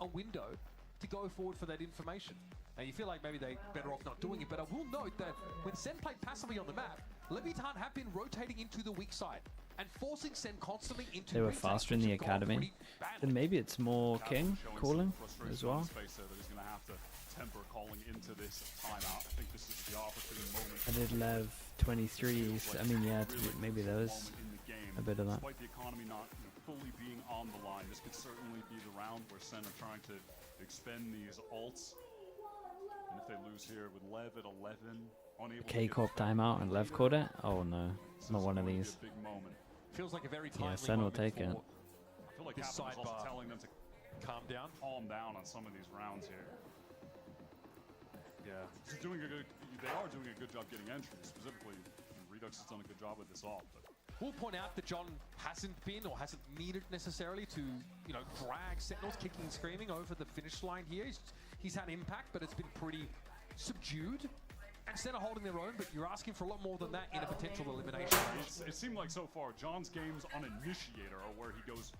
a window to go forward for that information. And you feel like maybe they better off not doing it, but I will note that when Sen played passively on the map, Leviathan have been rotating into the weak side and forcing Sen constantly into They were retakes, faster in which the have gone academy. pretty badly. Then maybe it's more King calling as well. Temper calling into this timeout. I think this is the opportune moment. I did Lev 23s. I mean, yeah, maybe there was a bit of that. Despite the economy not fully being on the line, this could certainly be the round where Sen are trying to expend these ults. And if they lose here with Lev at 11, unable K-Corp timeout and Lev caught it? Oh no, not one of these. big moment. Feels like a very timely Yeah, Sen will moment take it. I feel like This Captain is also sidebar. telling them to calm down. calm down on some of these rounds here. Yeah, they're doing a good. They are doing a good job getting entries. Specifically, Redux has done a good job with this off. But We'll point out that John hasn't been or hasn't needed necessarily to, you know, drag Sentinels kicking and screaming over the finish line here. He's had impact, but it's been pretty subdued. And Sen are holding their own, but you're asking for a lot more than that in a potential elimination. it seemed like so far John's games on Initiator are where he goes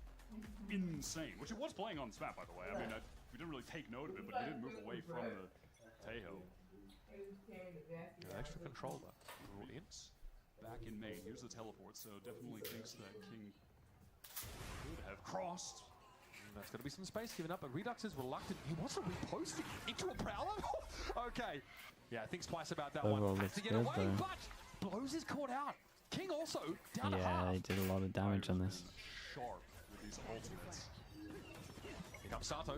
insane, which he was playing on this map, by the way. I mean, we didn't really take note of it, but he did move away from the Tejo. Yeah, extra control though. Brought in. Back in May, here's the teleport, so definitely thinks that King could have crossed. That's going to be some space given up, but Redux is reluctant. He wants to repost it into a Prowler? Okay. Yeah, thinks twice about that Overall one. Has looks to get good, away, though. but Blows is caught out. King also down to Yeah, half. he did a lot of damage on this. Sharp with these ultimates. Here comes Sato.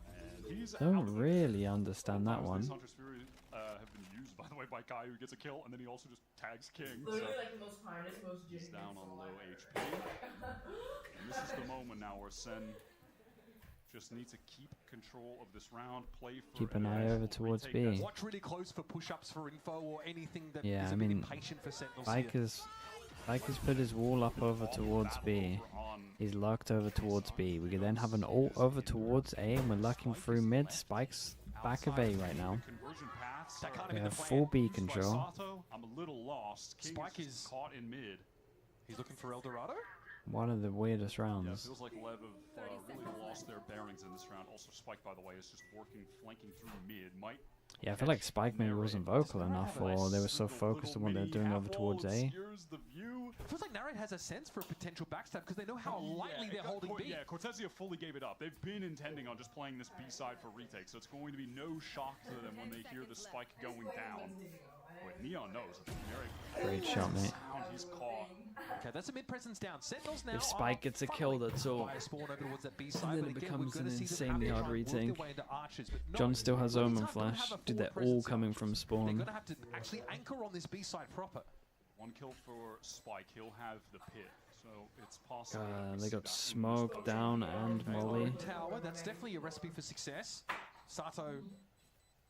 And he's Don't really understand that one. These Hunter's Fury have been used, by the way, by Kai, who gets a kill, and then he also just tags King. Literally So like the most hardest, most he's jittery down on pixel low ever. HP. And this is the moment now where Sen just needs to keep control of this round, play for Keep an a eye nice over towards retake. B. Watch really close for push-ups for info or anything that Yeah, is I a bit mean, impatient for Sentinels here. Viker's put his wall up over towards B. He's lurked over towards B. We could then have an ult over towards A, and we're lurking through mid. Spike's back of A right now. Conversion paths That can't are have We been have the full plan. B control. Sato, I'm a little lost. King Spike is is- caught in mid. He's looking for El Dorado? One of the weirdest Yeah, it rounds. feels like Lev have really lost their bearings in this round. Also, Spike, by the way, is just working, flanking through mid. Might Yeah, I feel like Spike maybe wasn't vocal enough, or they were so focused on what they're doing over towards A. the view. Feels like Narrate has a sense for a potential backstab because they know how lightly they're holding B. Yeah, Cortezia fully gave it up. They've been intending on just playing this B side for retake, so it's going to be no shock to them when they hear the Spike going down. Wait, Neon knows. Great shot, mate. He's caught. Okay, that's a mid presence down. Sentinels now If Spike gets a kill, that's all. by a spawn over towards that B side, then but it again, becomes we're gonna an see them insanely have to hard try and work their retake. way into archers, but no, John still has Omen Leviathan don't have Flash. a Dude, full they're all presence coming now. from They're spawn. gonna have to actually anchor on this B side proper. One kill for Spike. He'll have the pit, so it's possible. They got smoked down and Molly. Tower, that's definitely a recipe for success. Sato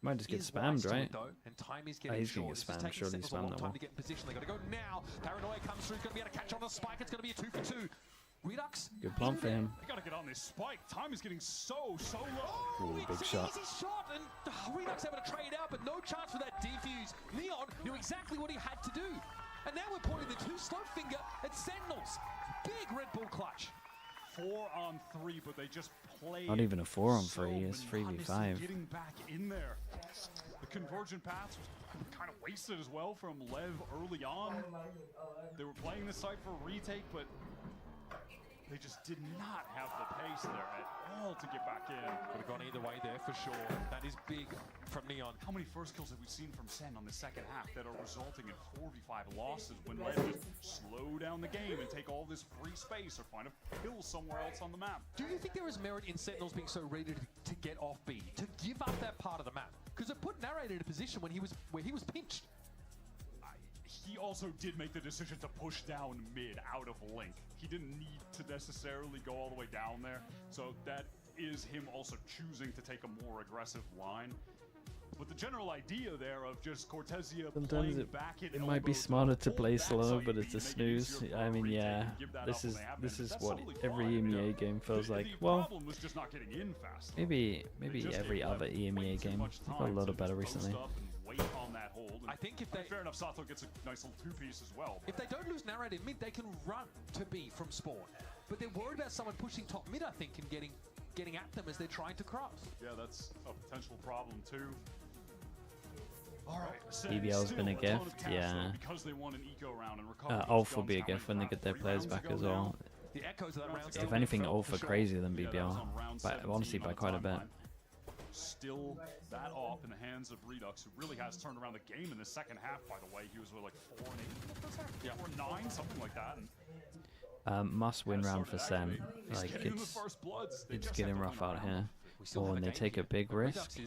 Might just get is wise spammed, to it, right? though, and time is getting he's short. gonna get This is spammed. taking Surely Sentinels a spam long that time one. to get in position. They got to go now. Paranoia comes through. He's going to be able to catch on to Spike. It's going to be a 2 for 2. Redux. Good plant for him. They gotta get on this Spike. Time is getting so low. Ooh, It's big an shot. easy shot, and Redux able to trade out, but no chance for that defuse. Neon knew exactly what he had to do. And now we're pointing the two slow finger at Sentinels. Big Red Bull clutch. 4 on 3, but they just played. Not even a 4 on so 3, it's 3v5. monotonously Getting back in there. The convergent paths was kind of wasted as well from Lev early on. They were playing this site for a retake, but they just did not have the pace there at all to get back in. Could have gone either way there for sure. That is big from Neon. How many first kills have we seen from Sen on the second half that are resulting in 4v5 losses when Lev just slow down the game and take all this free space or find a kill somewhere else on the map? Do you think there is merit in Sentinels being so ready to get off B, to give up that part of the map? Because it put Narrator in a position when he was pinched. He also did make the decision to push down mid out of link. He didn't need to necessarily go all the way down there. So that is him also choosing to take a more aggressive line. But the general idea there of just Cortezia Sometimes playing it- back at It might be elbow smarter to hold play that slow, side but B, it's a make it snooze. easier for I a mean, retake yeah, and give that this up when is they have this been. is That's what totally every fine. EMEA game feels like. The Well, problem was just not getting in fast. maybe Just every gave other Lev EMEA way too game. much They've got a time lot to of better post recently. up and wait on that hold. And I think if they fair enough, Sato gets a nice little two-piece as well. If they don't lose Narrator in mid, they can run to B from spawn. But they're worried about someone pushing top mid, I think, and getting getting at them as they're trying to cross. Yeah, that's a potential problem too. All right, BBL's been a gift, yeah. Because they won an eco round and recovered Ulf will be a gift when they get their players back as well. The echoes of that round. If anything, Ulf are crazier than BBL, but honestly by quite a bit. Still that off in the hands of Redux, who really has turned around the game in the second half, by the way. He was with like 4 and 8 in the first half? Yeah, 4 and 9, something like that. And Must win round for Sen. Like, it's getting rough out here. Oh, and they take a big risk.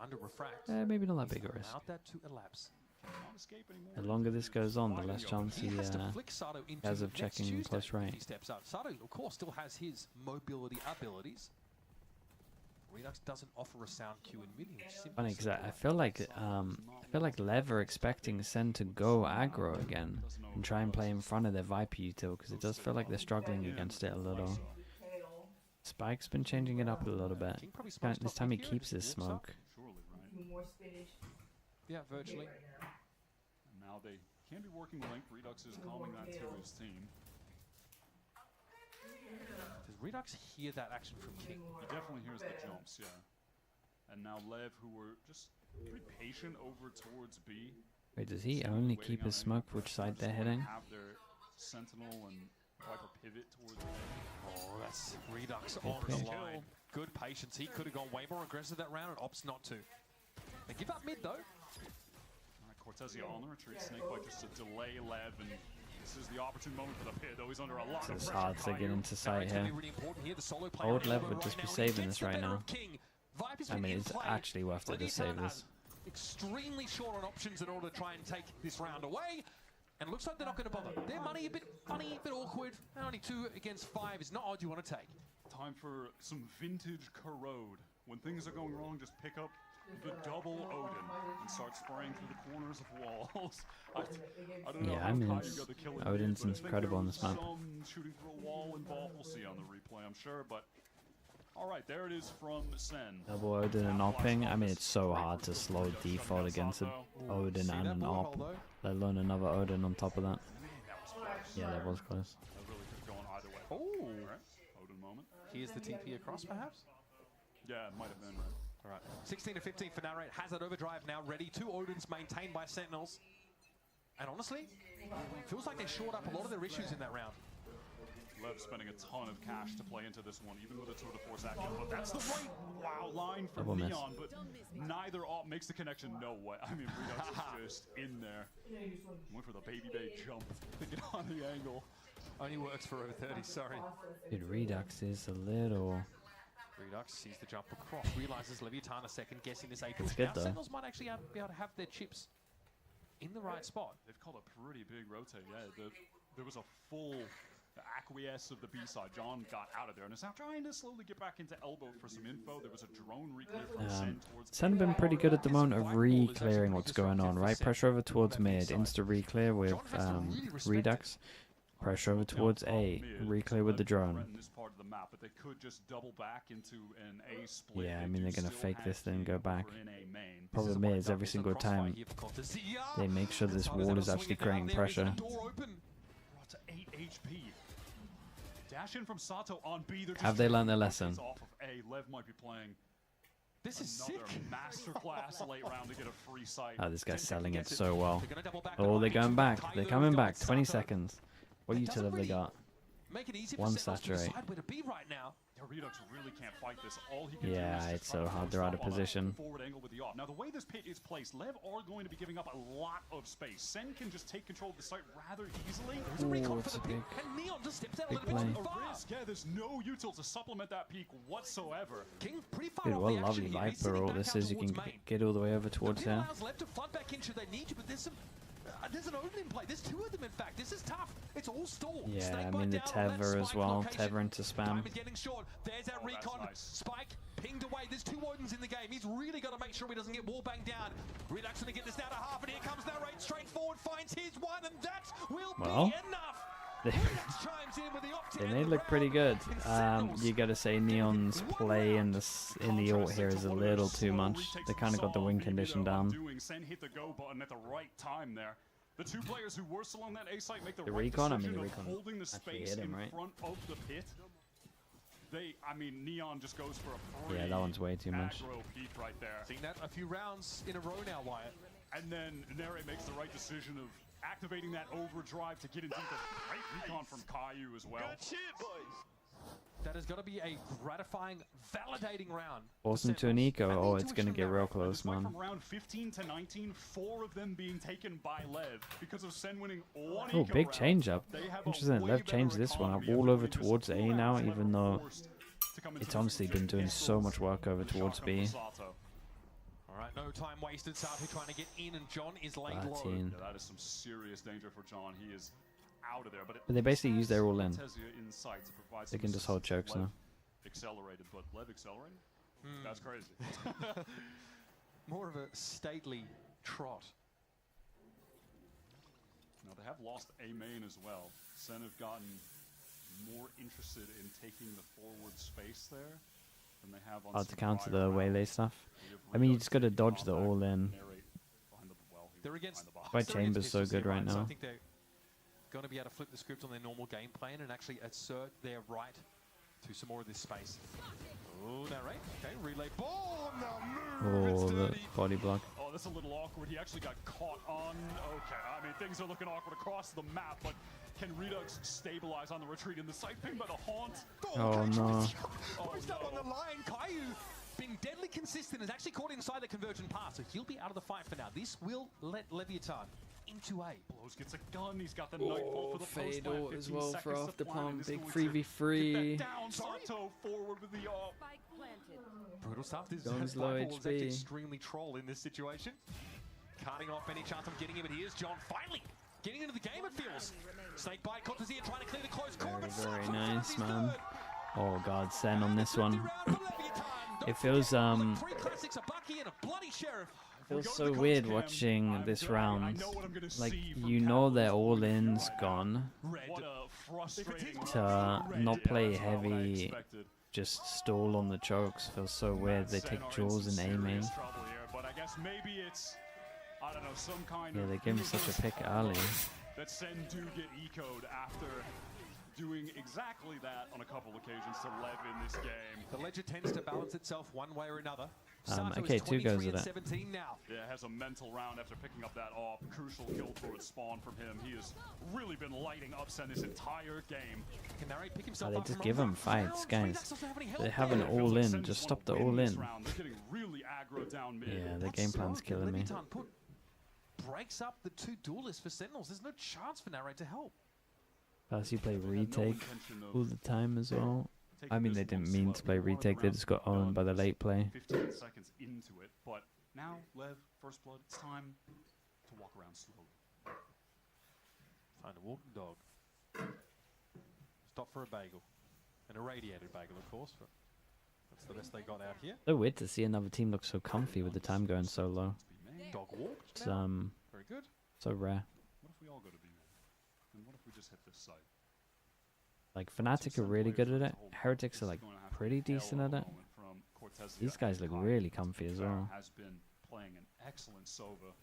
Under refract. Maybe not that big a risk. Allowed that to elapse. The longer this goes on, the less chance he has to flick Sato into has of next checking Tuesday close if right. He steps up. Sato, of course, still has his mobility abilities. Redux doesn't offer a sound cue in mid. Funny, because I feel like Lev are expecting Sen to go aggro again and try and play in front of their Viper util, because it does feel like they're struggling against it a little. Spike's been changing it up a little bit. This time he keeps his smoke. Yeah, virtually. And now they can be working Link. Redux is calming that to his team. Does Redux hear that action from King? He definitely hears the jumps, yeah. And now Lev, who were just pretty patient over towards B. Wait, does he only keep his smoke which side they're hitting? Have their Sentinel and Viper pivot towards A. Oh, that's Redux on the line. Good patience. He could have gone way more aggressive that round and opts not to. They give up mid though. Cortezia on the retreat. Snakebite just to delay Lev, and this is the opportune moment for the pit, though he's under a lot of It's pressure. hard to get into sight here. Old Old Lev would just be saving this right now. I mean, it's actually worth it to save this. Extremely short on options in order to try and take this round away. And it looks like they're not going to bother. Their money a bit funny, a bit awkward. Only 2 against 5 is not odd you want to take. Time for some vintage corrode. When things are going wrong, just pick up the double Odin and start spraying through the corners of walls. I don't know Yeah, how I mean, high you got the kill in Odin's mid, but I think incredible on there this map. was some shooting through a wall involved. We'll see on the replay, I'm sure. But all right, there it is from Sen. Double Odin and opping. I mean, it's so hard to slow default against an Odin and an op, let alone another Odin on top of that. Yeah, that was close. That really could have gone either way. Oh, Right. Odin moment. Here's the TP across, perhaps. Yeah, it might have been right. All right, 16 to 15 for Narrate. Has that overdrive now ready. 2 Odins maintained by Sentinels. And honestly, feels like they shored up a lot of their issues in that round. Lev spending a ton of cash to play into this one, even with a tour de force action. But that's the right line for Double miss. Neon, but neither op makes the connection. No way. I mean, Redux is just in there. Went for the baby bay jump to get on the angle. Only works for over 30, sorry. Dude, Redux is a little... Redux sees the jump across, realizes Leviathan a second, guessing this A It's push. good Now though. Sentinels might actually be able to have their chips in the right spot. They've called a pretty big rotate. Yeah, there was a full acquiesce of the B side. John got out of there and is now trying to slowly get back into elbow for some info. There was a drone reclear from Sen towards Sen have been pretty good at the moment of re-clearing what's going on, right? Pressure over towards mid, insta re-clear with Redux. Pressure over towards A, re-clear with the drone. This part of the map, but they could just double back into an A split. Yeah, I They mean, do they're gonna still fake have this then King go back. over in A main. Problem is, every single time they make sure this wall is actually creating pressure. Door open. Brought to 8 HP. Dash in from Sato on B. They're just Have they learned their shooting lesson? off of A. Lev might be playing This is another sick. masterclass late round to get a free sight. Oh, this guy's selling it so well. They're gonna double back Oh, on they're going B2. back. Kylo They're coming back. got 20 Sato. seconds. What It util doesn't have they really got? Make it easy One for Sentinels to saturate. decide where to be right now. Yeah, Redux really can't fight this. All he can Yeah, do is it's just try so to hard. force They're out of up on a position. Forward angle with the off. Now, the way this pit is placed, Lev are going to be giving up a lot of space. Sen can just take control of the site rather easily. There's a recon it's for a the pick, big- and Neon just steps out a big little bit play. too A far. risk, yeah, there's no util to supplement that peak whatsoever. King pretty far Dude, off what the a action lovely here. He's Viper sitting all back this out is. You can towards main. get all the way over towards Pin there. allows left to flood back in should they need to, but there's some. There's an Odin in play. There's 2 of them, in fact. This is tough. It's all stalled. Yeah, I Snakebite mean the down on that tether as spike well. location. Tether into spam. Time is getting short. There's that Oh, that's recon. nice. Spike pinged away. There's 2 Odins in the game. He's really got to make sure he doesn't get wall banged down. Redux going to get this down to half, and here comes Narrate straight forward, finds his one, and that will Well, be enough. they- Redux chimes in with the opt-in They and may the look pretty round good. in Sentinels. You gotta say Neon's play in the ult here is a little too much. They kind of got the win condition down. Sen hit the go button at the right time there. The 2 players who were still on that A site make the The right recon, I mean, decision the of recon holding the actually space hit him, in right? front of the pit. I mean, Neon just goes for a free Yeah, that one's way too much. aggro peek right there. Seen that a few rounds in a row now, Wyatt. And then Nere makes the right decision of activating that overdrive to get into the great recon from Caillou as well. Good shit, boys. That is going to be a gratifying, validating round. Force for him to an Sentinels. eco. And Oh, the it's going to intuition get there, real right? close, Despite man. from round 15 to 19, 4 of them being taken by Lev because of Sen winning one Oh, eco big round. change up. They have a Interesting. way Lev changed better this one up economy all after over winning just towards 4 A now, rounds when even they were though forced to come into it's this honestly been doing pistols. so much work over The towards shotgun B. for Sato. All right, no time wasted. Sato trying to get in, and John is laid low. 13. Yeah, that is some serious danger for John. He is out of there. But But they basically use their all in. Cortezia in sight to provide They some can just hold assistance. chokes Lev now. Accelerated, but Lev accelerated? That's crazy. More of a stately trot. Now they have lost a main as well. Sen have gotten more interested in taking the forward space there than they have on Hard to some counter prior the rounds. waylay stuff. We have I mean, you Rio just got to taking dodge the back, all in. narrate behind the- well, he They're was against. behind the box. White they're against Chamber's so Misters good here, right So I now. think they're going to be able to flip the script on their normal game plan and actually assert their right to some more of this space. Oh, that right. Okay, relay ball on the move. Oh, It's the dirty. body block. Oh, that's a little awkward. He actually got caught on. Okay, I mean, things are looking awkward across the map, but can Redux stabilize on the retreat in the side ping by the haunt? Oh, no. Pushed up on the line. Caillou being deadly consistent is actually caught inside the convergent pass, so he'll be out of the fight for now. This will let Leviathan into A. Blows gets a gun. He's got the nightfall for the post Fado plant, as 15 well for seconds to after plan, and pump. is Big going to 3v3. get that down. Sato forward with the Spike planted. Brutal stuff. This Guns Spike low Ball is actually HP. extremely troll in this situation. Cutting off any chance of getting him, but here's John finally getting into the game, it feels. Snake bite, Cortezia trying to clear the close corner, but Very Sato nice, finds his man. third. Oh god, Sen on this Dirty one. round for Leviathan. Don't It feels Three classics, a Bucky, and a bloody sheriff. feels go to so the coach weird cam, watching I'm this good. I round. know what I'm gonna Like see from you know their Cowboys all-in's right now. gone. Red. What a frustrating To not play that's not what I heavy, expected. just stall on the chokes. Feels so weird. They Sen take are in jaws some and aiming. serious trouble here, but I guess maybe it's, I don't know, some kind Yeah, of they give him such a pick early. that Sen do get ecoed after doing exactly that on a couple occasions to Lev in this game. The ledger tends to balance itself one way or another. Sato okay, is 2 goes 23 with and it. 17 now. Yeah, has a mental round after picking up that off. Crucial kill towards spawn from him. He has really been lighting up Sen this entire game. Can Narrate pick himself they up just from give a him rough fights, round? guys. Redux doesn't have any help They have an there. Feels all like in. Sen Just wanna stop the win all this in. round. They're getting really aggro down mid. Yeah, the What's game the plan's odds that killing me. Leviathan breaks up the 2 duelists for Sentinels. There's no chance for Narrate to help. Plus, you play They had no retake intention of all the time as well. taking I mean, this they one didn't mean to slow. play Part of the retake. They round's just got done. owned by the late play. 15 seconds into it, but now, Lev, first blood, it's time to walk around slowly. Find a walking dog. Stop for a bagel. An irradiated bagel, of course, but that's the best they got out here. So weird to see another team look so comfy with the time going so low. To be made. Dog walked. It's now. Very good. so rare. What if we all go to B man? And what if we just hit this site? Like Fnatic are really good at it. Heretics are like pretty decent at it. These guys look really comfy as well. Has been playing an excellent Sova.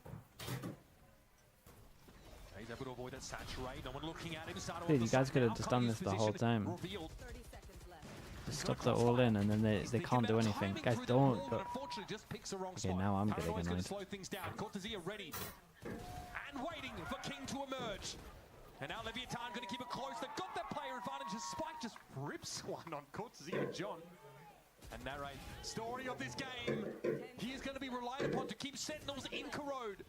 He's able to avoid that saturate. No one looking at him. Sato Dude, on the you guys side could have now. just done Caillou's this the whole position time. revealed. 30 seconds left. Just stop the all in and then they can't do anything. Guys, don't. But Unfortunately, just picks the wrong Okay, spot. now I'm getting Paranoid's gonna annoyed. slow things down. Cortezia ready and waiting for King to emerge. And now Leviathan going to keep it close. They've got that player advantage. As Spike just rips one on Cortezia and John. And narrate story of this game. He is going to be relied upon to keep Sentinels in Corrode.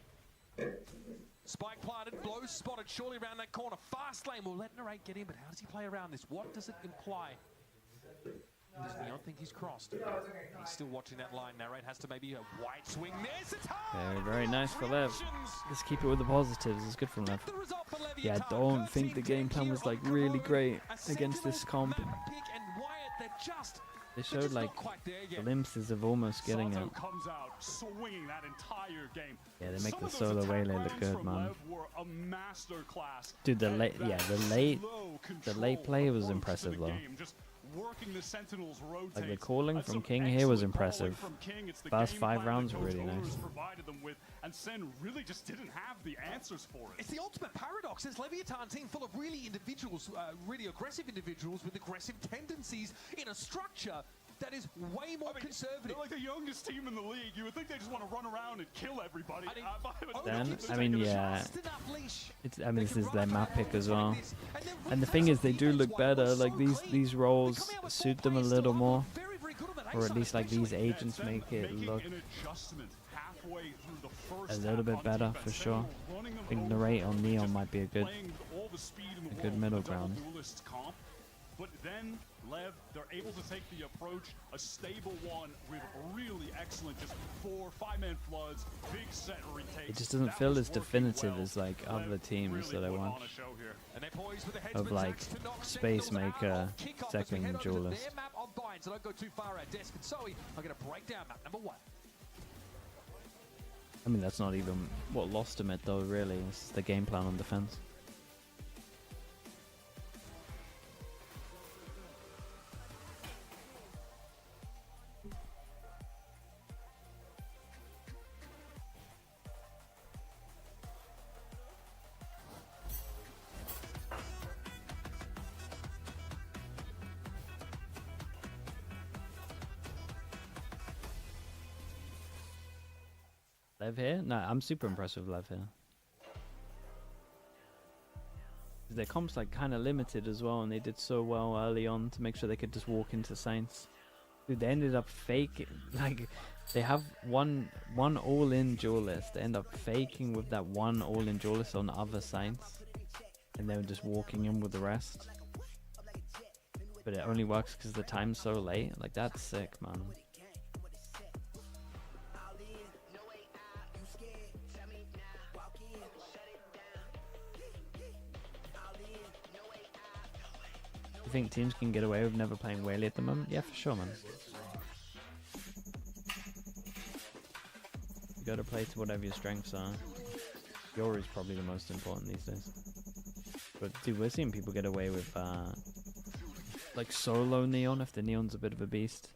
Spike planted, blows spotted surely around that corner. Fast lane will let Narrate get in, but how does he play around this? What does it imply? Does Neon think he's crossed? He's still watching that line. Narrate has to maybe a wide swing. There's the time! very nice for Lev. Just keep it with the positives. It's good from Lev. The result for Yeah, Leviathan. don't think the 13 game plan here was like on really Corrode. great A against this Sentinels comp. map pick, and Wyatt, they're just They showed not like quite there yet. glimpses of almost getting Sato it. comes out swinging that entire game. Yeah, they make Some the of those solo attack waylay look rounds good, from man. Lev were a masterclass Dude, the at late, that yeah, the slow late control play was approach to impressive the though. game, just working the Sentinels rotate. Like the calling from Some King here was excellent calling impressive. from King. It's the First game 5 plan rounds that were Coach really Olerus nice. provided them with, and Sen really just didn't have the answers for it. It's the ultimate paradox. This Leviathan team full of really individuals, really aggressive individuals with aggressive tendencies in a structure that is way more conservative. They're like the youngest team in the league. You would think they just want to run around and kill everybody. Then, Keeps I mean, taking yeah, just enough leash. it's. I mean, this They is can their run map up pick as like well. this, and then And the Ruthless thing is, they do look defense-wise better. was Like so these clean. these They roles come out with suit 4 them a players little still more, up, very, very good on that or A at side least like these especially. agents Sen make it making look an adjustment halfway through the first a little half bit on better defense. for Sen sure. running them I think over, Narrate on Neon just might be a good playing all the speed in the good world middle with the double ground. duelist comp. But then Lev, they're able to take the approach, a stable one with really excellent just 4-5-man floods, big set retakes. It just doesn't That feel was as working definitive well. as like Lev other teams really that I put on watch. a show here. And they're poised with the Of headsman's like axe to knock Space Sentinels out Maker, of kickoff as we second head over to duelist. their map on Bind. So don't go too far out. Desk and Zoe are going to break down map number 1. I mean, that's not even what lost him it though. Really, it's the game plan on defense. Lev here? No, I'm super impressed with Lev here. Their comp's like kind of limited as well, and they did so well early on to make sure they could just walk into Saints. Dude, they ended up faking, like, they have one all-in duelist. They end up faking with that one all-in duelist on other Saints, and they were just walking in with the rest. But it only works because the time's so late. Like, that's sick, man. You think teams can get away with never playing Whaley at the moment? Yeah, for sure, man. You gotta play to whatever your strengths are. Yori's probably the most important these days. But dude, we're seeing people get away with like solo Neon if the Neon's a bit of a beast.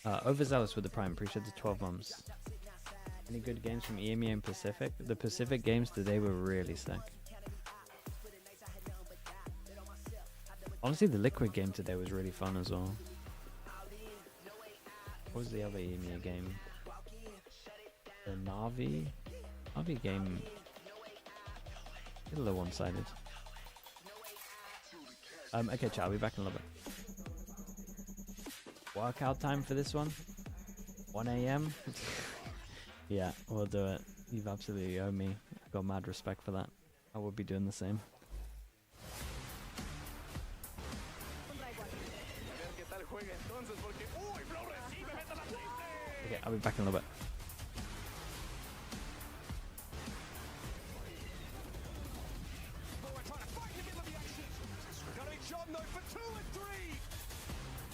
Overzealous with the Prime, appreciate the 12 months. Any good games from EMEA and Pacific? The Pacific games today were really sick. Honestly, the Liquid game today was really fun as well. What was the other EMEA game? The Navi game. A little one-sided. Okay, chat, I'll be back in a little bit. Workout time for this one? 1 AM? Yeah, we'll do it. You've absolutely owe me. I've got mad respect for that. I will be doing the same. Okay, I'll be back in a little bit.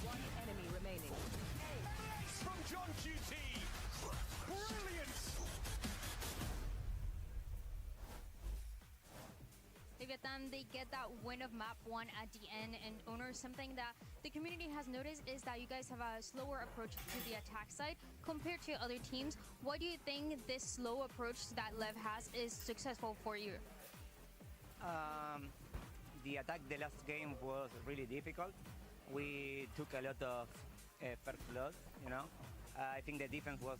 One enemy remaining. From John QT. Brilliant. Leviathan, they get that win of map 1 at the end, and Owner, something that the community has noticed is that you guys have a slower approach to the attack side compared to other teams. Why do you think this slow approach that Lev has is successful for you? The attack the last game was really difficult. We took a lot of first blood, you know. I think the defense was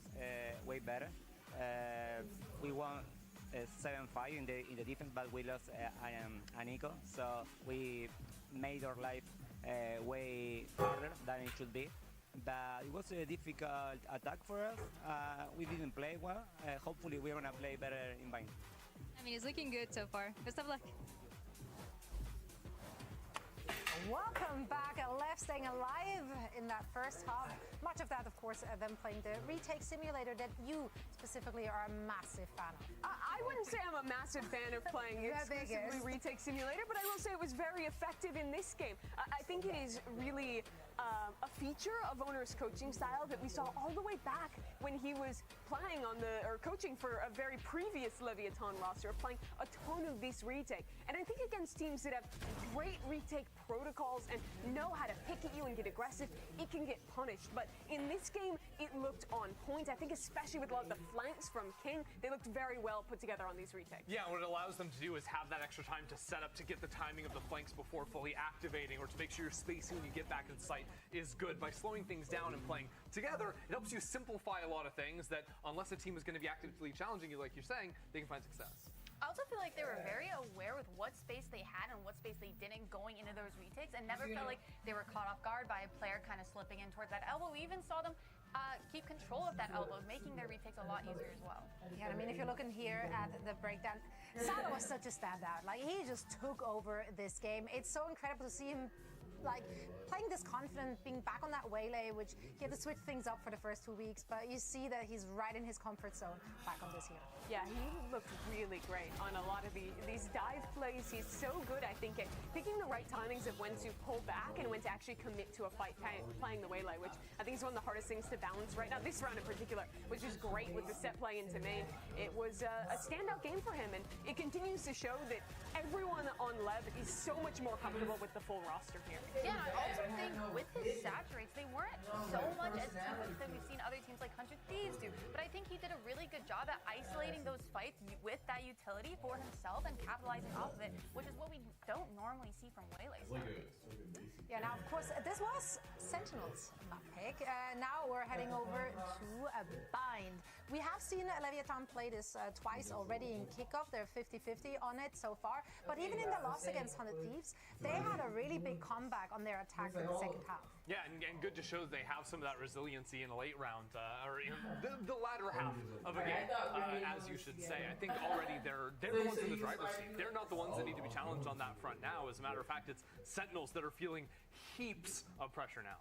way better. We won 7-5 in the defense, but we lost Aniko, so we made our life way harder than it should be. But it was a difficult attack for us. We didn't play well. Hopefully we're gonna play better in Bind. I mean, it's looking good so far. Best of luck. Welcome back. Lev Lev staying alive in that first half. Much of that, of course, them playing the retake simulator that you specifically are a massive fan of. I wouldn't say I'm a massive fan of playing exclusively Retake Simulator, but I will say it was very effective in this game. I think it is really a feature of Oner's coaching style that we saw all the way back when he was playing or coaching for a very previous Leviathan roster, playing a ton of this retake. And I think against teams that have great retake protocols and know how to pick at you and get aggressive, it can get punished. But in this game, it looked on point. I think especially with a lot of the flanks from King, they looked very well put together on these retakes. Yeah, what it allows them to do is have that extra time to set up to get the timing of the flanks before fully activating, or to make sure your spacing when you get back in sight is good. By slowing things down and playing together, it helps you simplify a lot of things that, unless a team is going to be actively challenging you, like you're saying, they can find success. I also feel like they were very aware with what space they had and what space they didn't going into those retakes, and never felt like they were caught off guard by a player kind of slipping in towards that elbow. We even saw them keep control of that elbow, making their retakes a lot easier as well. Yeah, I mean, if you're looking here at the breakdown, Salo was such a standout. Like, he just took over this game. It's so incredible to see him like playing this confident, being back on that waylay, which he had to switch things up for the first 2 weeks, but you see that he's right in his comfort zone back on this here. Yeah, he looked really great on a lot of these dive plays. He's so good, I think, at picking the right timings of when to pull back and when to actually commit to a fight, playing the waylay, which I think is one of the hardest things to balance right now, this round in particular, which is great with the set play into main. It was a standout game for him, and it continues to show that everyone on Lev is so much more comfortable with the full roster here. Yeah, I also think with his saturates, they weren't so much as teammates that we've seen other teams like 100 Thieves do, but I think he did a really good job at isolating those fights with that utility for himself and capitalizing off of it, which is what we don't normally see from Waylays. Yeah, now, of course, this was Sentinel's map pick. Now we're heading over to a bind. We have seen Leviathan play this twice already in kickoff. They're 50-50 on it so far. But even in the loss against 100 Thieves, they had a really big comeback on their attack in the second half. Yeah, and good to show they have some of that resiliency in the late round, or in the latter half of a game, as you should say. I think already they're the ones in the driver's seat. They're not the ones that need to be challenged on that front now. As a matter of fact, it's Sentinels that are feeling heaps of pressure now.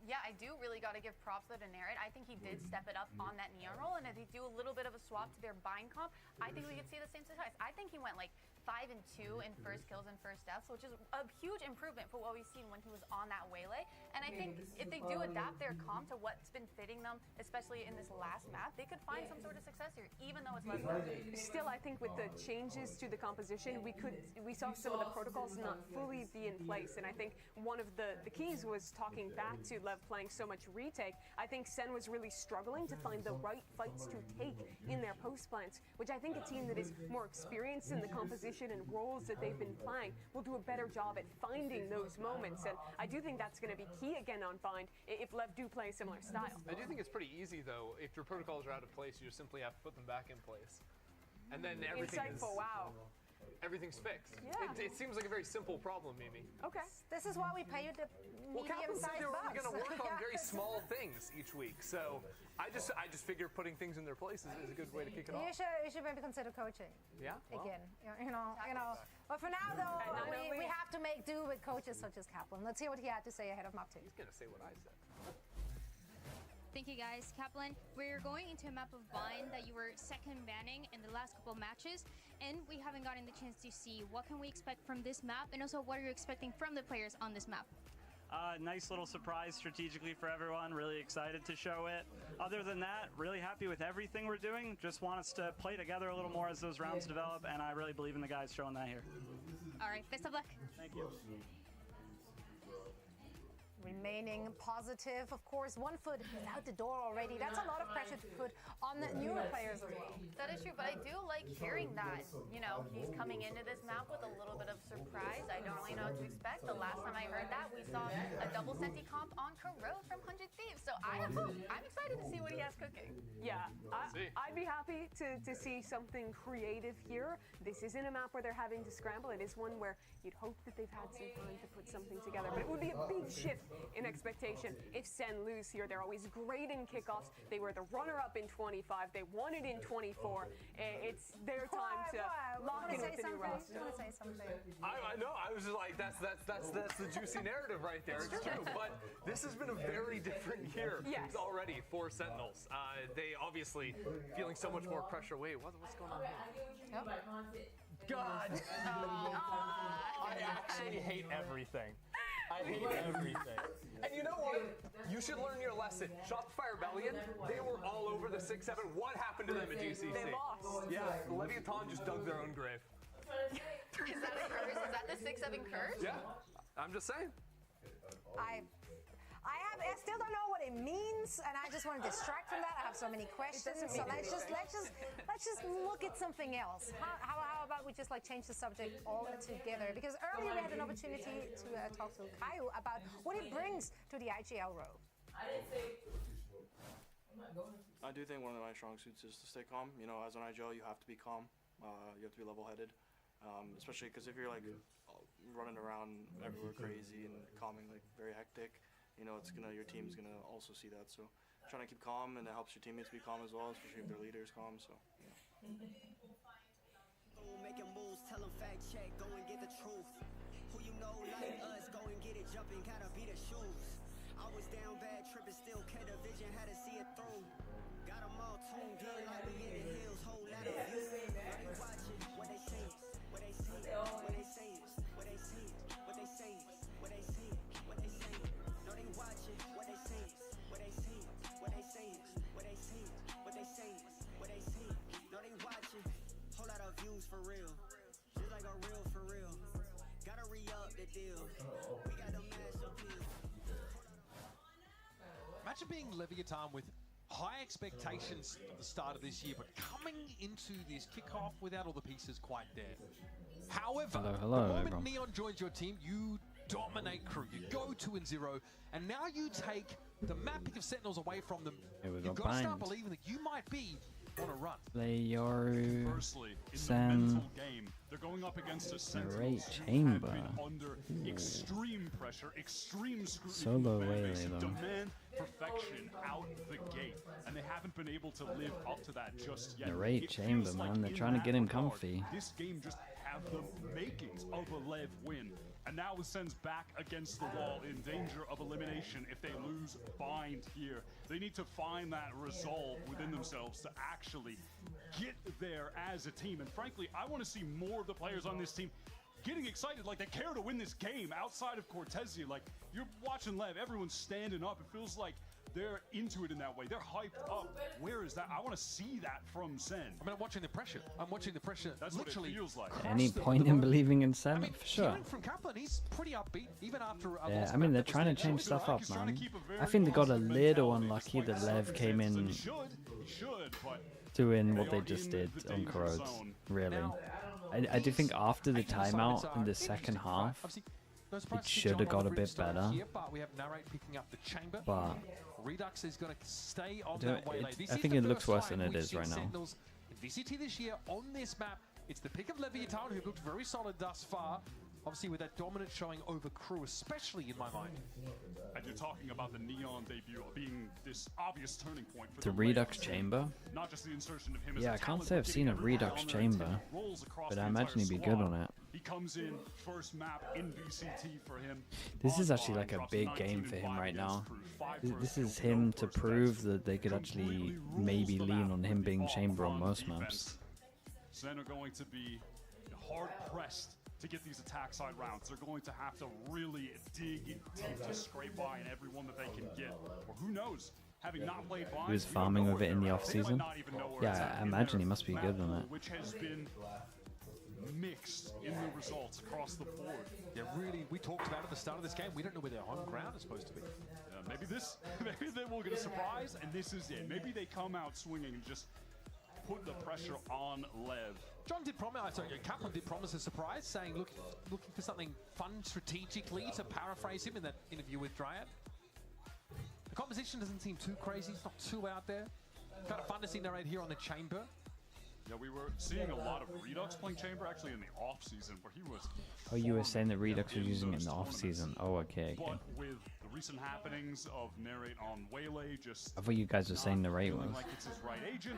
Yeah, I do really got to give props to Denerit. I think he did step it up on that Neon roll, and if they do a little bit of a swap to their bind comp, I think we could see the same success. I think he went like 5 and 2 in first kills and first deaths, which is a huge improvement for what we've seen when he was on that waylay. And I think if they do adapt their comp to what's been fitting them, especially in this last map, they could find some sort of success here, even though it's less work. Still, I think with the changes to the composition, we saw some of the protocols not fully be in place. And I think one of the keys was talking back to Lev playing so much retake. I think Sen was really struggling to find the right fights to take in their post plants, which I think a team that is more experienced in the composition and roles that they've been playing will do a better job at finding those moments. And I do think that's going to be key again on Bind if Lev do play a similar style. I do think it's pretty easy, though. If your protocols are out of place, you just simply have to put them back in place. And then everything's fixed. Yeah. It seems like a very simple problem, Mimi. Okay. This is why we pay you the Captain said medium-sized they were only bucks. going to work on very small things each week. So I just figure putting things in their place is a good way to kick it off. You should maybe consider coaching. Yeah. Well. Again, you know. But for now, though, we have to make do with coaches such as Kaplan. Let's hear what he had to say ahead of Map 2. He's going to say what I said. Thank you, guys. Kaplan, we're going into a map of Bind that you were second banning in the last couple of matches, and we haven't gotten the chance to see what can we expect from this map, and also what are you expecting from the players on this map? Nice little surprise strategically for everyone. Really excited to show it. Other than that, really happy with everything we're doing. Just want us to play together a little more as those rounds develop, and I really believe in the guys showing that here. All right, best of luck. Thank you. Remaining positive, of course. 1 foot is out the door already. That's a lot of pressure to put on the newer players as well. That is true, but I do like hearing that, he's coming into this map with a little bit of surprise. I don't really know what to expect. The last time I heard that, we saw a double Senti comp on Kuro from 100 Thieves. So I have hope. I'm excited to see what he has cooking. Yeah, I'd be happy to see something creative here. This isn't a map where they're having to scramble. It is one where you'd hope that they've had some time to put something together. But it would be a big shift in expectation if Sen lose here. They're always great in kickoffs. They were the runner-up in 25. They won it in 24. It's their time to lock in with the new roster. You want to say something? I know. I was just like, that's the juicy narrative right there. It's true, but this has been a very different year already for Sentinels. They obviously feeling so much more pressure. Wait, what's going on here? God! I actually hate everything. I hate everything. And you know what? You should learn your lesson. Shopify Rebellion, they were all over the 6-7. What happened to them at GCC? They lost. Yeah, Leviathan just dug their own grave. Is that a curse? Is that the 6-7 curse? Yeah, I'm just saying. I still don't know what it means, and I just want to distract from that. I have so many questions, so let's just look at something else. How about we just like change the subject altogether? Because earlier we had an opportunity to talk to Caio about what it brings to the IGL row. I do think one of my strong suits is to stay calm. You know, as an IGL, you have to be calm. You have to be level-headed, especially because if you're like running around everywhere crazy and calming like very hectic, you know, your team's gonna also see that. So trying to keep calm, and it helps your teammates be calm as well, especially if their leader is calm. So yeah. Making moves, tell them fact check, go and get the truth. Who you know like us, go and get it jumping, gotta be the shoes. I was down bad, tripping still, K the vision, had to see it through. Got them all tuned in like we in the hills, whole lot of views. They watching what they say, what they say, what they say, what they say, what they say, what they say, what they say. No, they watching what they say, what they say, what they say, what they say, what they say, what they say. No, they watching. Whole lot of views for real, just like a real for real. Gotta re-up the deal. We got the mass appeal. Imagine being Leviathan with high expectations at the start of this year, but coming into this kickoff without all the pieces quite there. However, Hello, the moment everyone. Neon joins your team, you dominate crew. You go 2-0, and now you take the map pick of Sentinels away from them. Here we You've go, got to start bind. believing that you might be on a run. Play your Firstly, in the Sen mental game, they're going up against a Sentinels Narrate who Chamber. have been under extreme pressure, extreme scrutiny. Solo from fan Waylay, base who though. demand perfection out the gate, and they haven't been able to live up to that just yet. Narrate It Chamber, feels man. like They're in trying to that get him regard, comfy. This game just have the makings of a Lev win. And now it sends back against the wall in danger of elimination if they lose Bind here. They need to find that resolve within themselves to actually get there as a team. And frankly, I want to see more of the players on this team getting excited, like they care to win this game outside of Cortezia. Like, you're watching Lev, everyone's standing up. It feels like they're into it in that way. They're hyped up. Where is that? I want to see that from Sen. I mean, I'm watching the pressure. I'm watching the pressure. That's literally what it feels like. Any point in believing in Sen? I mean, For sure. hearing from Kaplan, he's pretty upbeat, even after a Yeah, loss I mean, they're that was trying to there. change stuff up, He's trying to man. keep a very I think they got a positive little mentality unlucky despite that Lev came circumstances, and in he should, but doing they what they are just in did the on danger Corrodes. zone. Really. Now, I do think after the these assignments timeout are in the second interesting, right? half, Obviously, no surprise it to see should have John on got the a bit brimstone better. Here, but we have Narrate picking up the chamber. but Redux is going to stay on Don't- that waylay. it- This I is think the it looks first worse time than it we've is seen right now. Sentinels in VCT this year on this map. It's the pick of Leviathan, who looked very solid thus far. Obviously, with that dominant showing over crew, especially in my mind. And you're talking about the Neon debut being this obvious turning point for the the Redux Ravens. chamber, Not just the insertion of him as yeah, a I can't talent, say but I've seen getting a everybody Redux on their chamber, team, rolls across but the I imagine entire he'd be good squad. on it. He comes in first map in VCT for him. This is On actually Vine, like a drops big 19 game and for him 5 right against now. Crew, 5 This first is kills, no him to first prove deaths. that they could actually Completely rules maybe the lean map on with him the being chamber on off-run most defense. maps. Sen are going to be hard pressed to get these attack side rounds. They're going to have to really dig deep to scrape by in everyone that they can get. Or who knows? Having not played Vine, He was we don't farming know with where it in the they're at. off They might season. not even know where Yeah, it's at I in imagine their he must be map good on pool, it. which has been mixed in the results across the board. Yeah, really, we talked about at the start of this game. We don't know where their home ground is supposed to be. Maybe they will get a surprise, and this is it. Maybe they come out swinging and just put the pressure on Lev. John did promise, sorry, Kaplan did promise a surprise, saying looking for something fun strategically, to paraphrase him in that interview with Dryad. The composition doesn't seem too crazy, it's not too out there. Kind of fun to see Narrate here on the chamber. Yeah, we were seeing a lot of Redux playing chamber actually in the off season, where he was. Oh, you were saying that Redux was in using it in those the off season. Oh, okay, okay. But with the recent happenings of Narrate on Waylay, just I thought you guys were saying Narrate feeling was. like it's his right agent.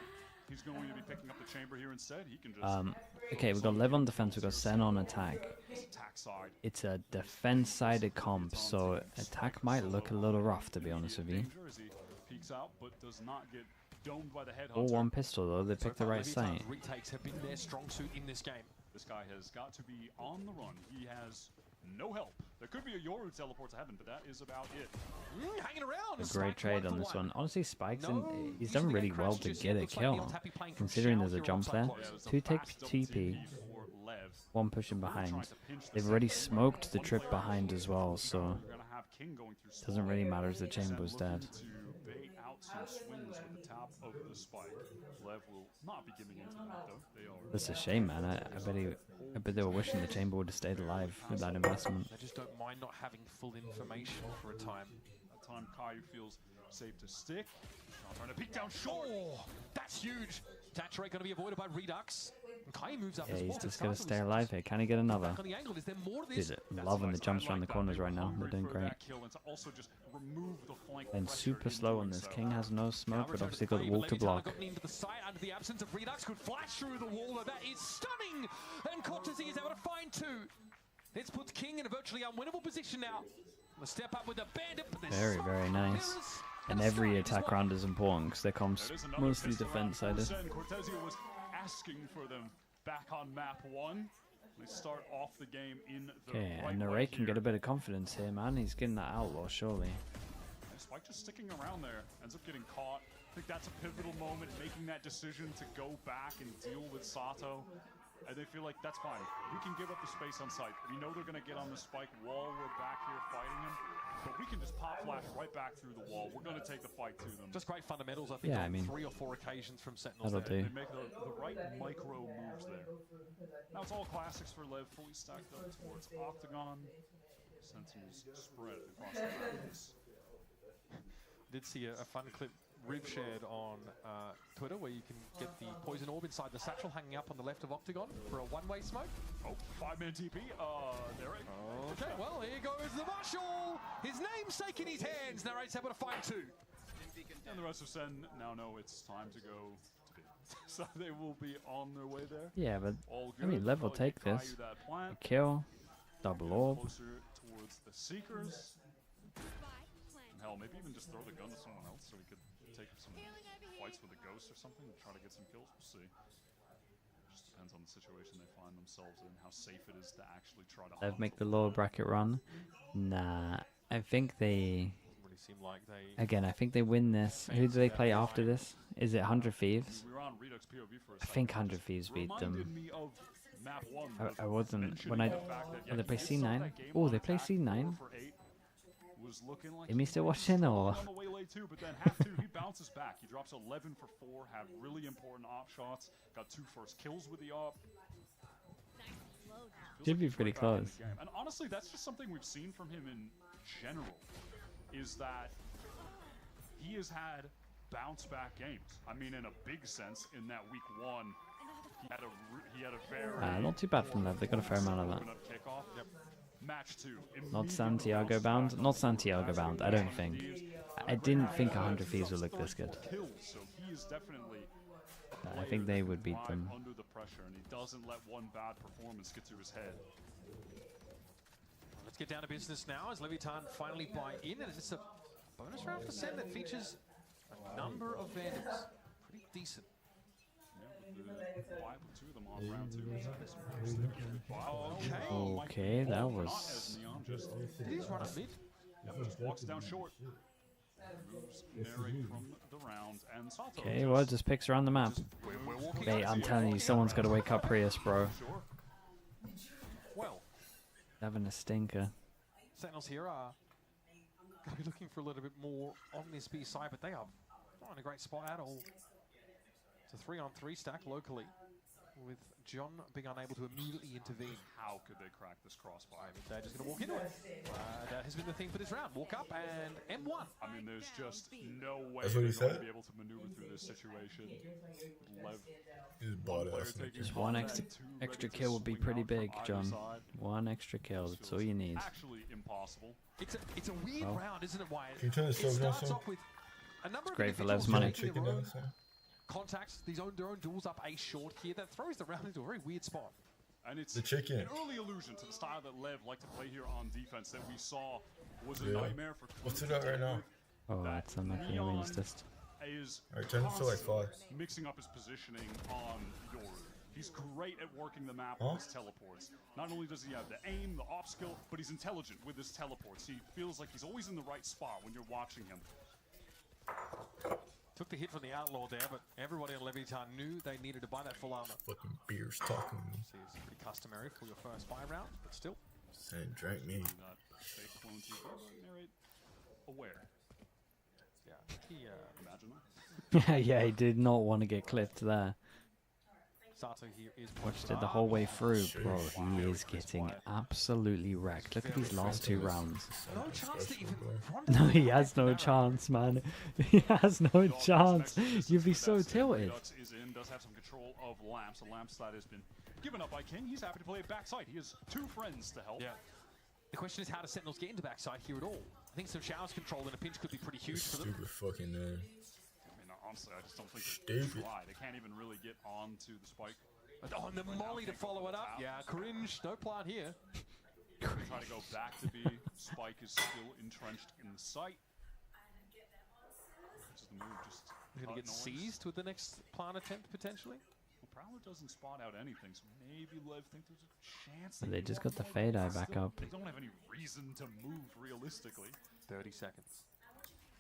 he's going to be picking up the chamber here instead. He can just Okay, we've got Lev on defense, we've got Sen on attack. attack side. It's a defense-sided comp, so attack might look a little rough, to be honest with you. Danger as he peeks out, but does not get domed by the headhunter. All one pistol, though. They picked the right Leviathan's site. retakes have been their strong suit in this game. This guy has got to be on the run. He has no help. There could be a Yoru teleport to heaven, but that is about it. Hanging around. A great trade on this one. Honestly, Spike's he's done really well to get a kill, considering there's a jump there. 2 take TP, 1 pushing behind. They've already smoked the trip behind as well, so it doesn't really matter if the chamber's dead. Bait out some swings with the top of the spike. Lev will not be giving into that though. They are. That's a shame, man. I bet they were wishing the chamber would have stayed alive with that investment. They just don't mind not having full information for a time. That time Caillou feels safe to stick. Now trying to peek down short. Oh, that's huge. Saturate going to be avoided by Redux. And Kai moves up Yeah, as he's well. just got to stay alive here. Can he get another? Back on the angle. Is there more of this? Dude, I'm loving the jumps around the corners right now. They're doing great. And super slow on this. King has no smoke, but obviously got the wall to block. Into the side under the absence of Redux, could flash through the wall. Though that is stunning. And Cortese is able to find 2. This puts King in a virtually unwinnable position now. The step up with the bandit. Very, very nice. And every attack round is important because their comps mostly defense-sided. Cortese was asking for them back on map 1. They start off the game in the Okay, right and way Narrate can here. get a bit of confidence here, man. He's getting that outlaw, surely. Spike just sticking around there, ends up getting caught. I think that's a pivotal moment, making that decision to go back and deal with Sato. And they feel like that's fine. We can give up the space on site. We know they're going to get on the spike wall. We're back here fighting him. But we can just pop flash right back through the wall. We're going to take the fight to them. Just great fundamentals, I think, Yeah, I on mean, 3 or 4 occasions from Sentinels. that'll do. They make the right micro moves there. Now it's all classics for Lev, fully stacked up towards Octagon. Sentinels spread across the map. Did see a fun clip Riv shared on Twitter where you can get the poison orb inside the satchel hanging up on the left of Octagon for a one-way smoke. Oh, 5-man TP. Narrate. Okay, well, here goes the Marshal. His namesake in his hands. Narrate's able to find 2. And the rest of Sen now know it's time to go to bed. So they will be on their way there. Yeah, but All I mean, good. Lev will Probably take Caillou this. that plant. A kill, double orb. Closer towards the Seekers. And hell, maybe even just throw the gun to someone else so he could take some fights with a ghost or something and try to get some kills. We'll see. Just depends on the situation they find themselves in, how safe it is to actually try to Lev make the lower bracket run. Nah, I think they. Really seem like they. Again, I think they win this. Who do they play after this? Is it 100 Thieves? We were on Redux POV for a I think 100 Thieves beat them. Reminded me of map 1. I wasn't when I. mentioning the fact that, Oh, they play you saw C9. that game Oh, on they play attack C9. 4 for 8 was looking like Am I still he was watching or? on the way late too, but then half 2 he bounces back. He drops 11 for 4, had really important op shots, got 2 first kills with the op. Feels Should be he's pretty right back in the close. game. And honestly, that's just something we've seen from him in general, is that he has had bounce back games. I mean, in a big sense, in that week 1, he had a very Not too bad from Lev. They got a fair amount of that. open up kickoff. Match 2. Not Santiago bound. Not Santiago bound. I don't think. I didn't think 100 Thieves would look this good. Kills, so he is definitely I think they would beat them. under the pressure, and he doesn't let one bad performance get to his head. Let's get down to business now as Leviathan finally buy in, and it's a bonus round for Sen that features a number of Vandals. Pretty decent. Two of them on round 2. Okay, that was. Did he just run up mid? Just walks down short. Moves Narrate from the round, and Sato. Okay, well, just picks around the map. Mate, I'm telling you, someone's got to wake up Prius, bro. Well, Having a stinker. Sentinels here are going to be looking for a little bit more on this B side, but they are not in a great spot at all. It's a 3-on-3 stack locally, with John being unable to immediately intervene. How could they crack this crossbar? I mean, they're just going to walk into it. That has been the theme for this round. Walk up and M1. I mean, there's just no way That's they're what he going said? to be able to maneuver through this situation. Lev, Just bought it. Just one extra kill would be pretty big, John. One extra kill, that's all you need. actually impossible. It's a weird Well. round, isn't it, Wyatt? Can you turn the It stove down starts some? off with a number of great for individuals Lev's money. taking a Chicken row, down some? contacts their own duels up A short here. That throws the round into a very weird spot. And it's The chicken. an early allusion to the style that Lev liked to play here on defense that we saw was a Yeah. nightmare for What's Clean it to at right deal now? with. Oh, that's unlucky. I mean, it's just. Is Alright, turn it to like 5. constantly mixing up his positioning on Yoru. He's great at working the map with his teleports. Not only does he have the aim, the op skill, but he's intelligent with his teleports. He feels like he's always in the right spot when you're watching him. Took the hit from the Outlaw there, but everybody in Leviathan knew they needed to buy that full armor. Fucking beers talking to me. See, it's pretty customary for your first buy round, but still. Saying drink me. That fake clone TV narrate aware. Yeah, he imagine that. Yeah, he did not want to get clipped there. Sato here is Watched it the whole way through, bro. He is getting absolutely wrecked. Look at these last 2 rounds. No chance to even No, he has no chance, man. He has no chance. You'd be so tilted. Redux is in, does have some control of Lamps. The Lamps that has been given up by King. He's happy to play it backside. He has 2 friends to help. Yeah. The question is, how do Sentinels get into backside here at all? I think some Showers control in a pinch could be pretty huge for them. Stupid fucking name. I mean, honestly, I just don't think they Stupid. try. They can't even really get onto the spike. Oh, and the molly to follow it up. Yeah, cringe. No plan here. Try to go back to B. Spike is still entrenched in the site. Which is the move just We're going to get seized with the next plan attempt, potentially. Well, Prowler doesn't spot out anything, so maybe Lev thinks there's a chance. They just got the fade eye back up. They don't have any reason to move realistically. 30 seconds.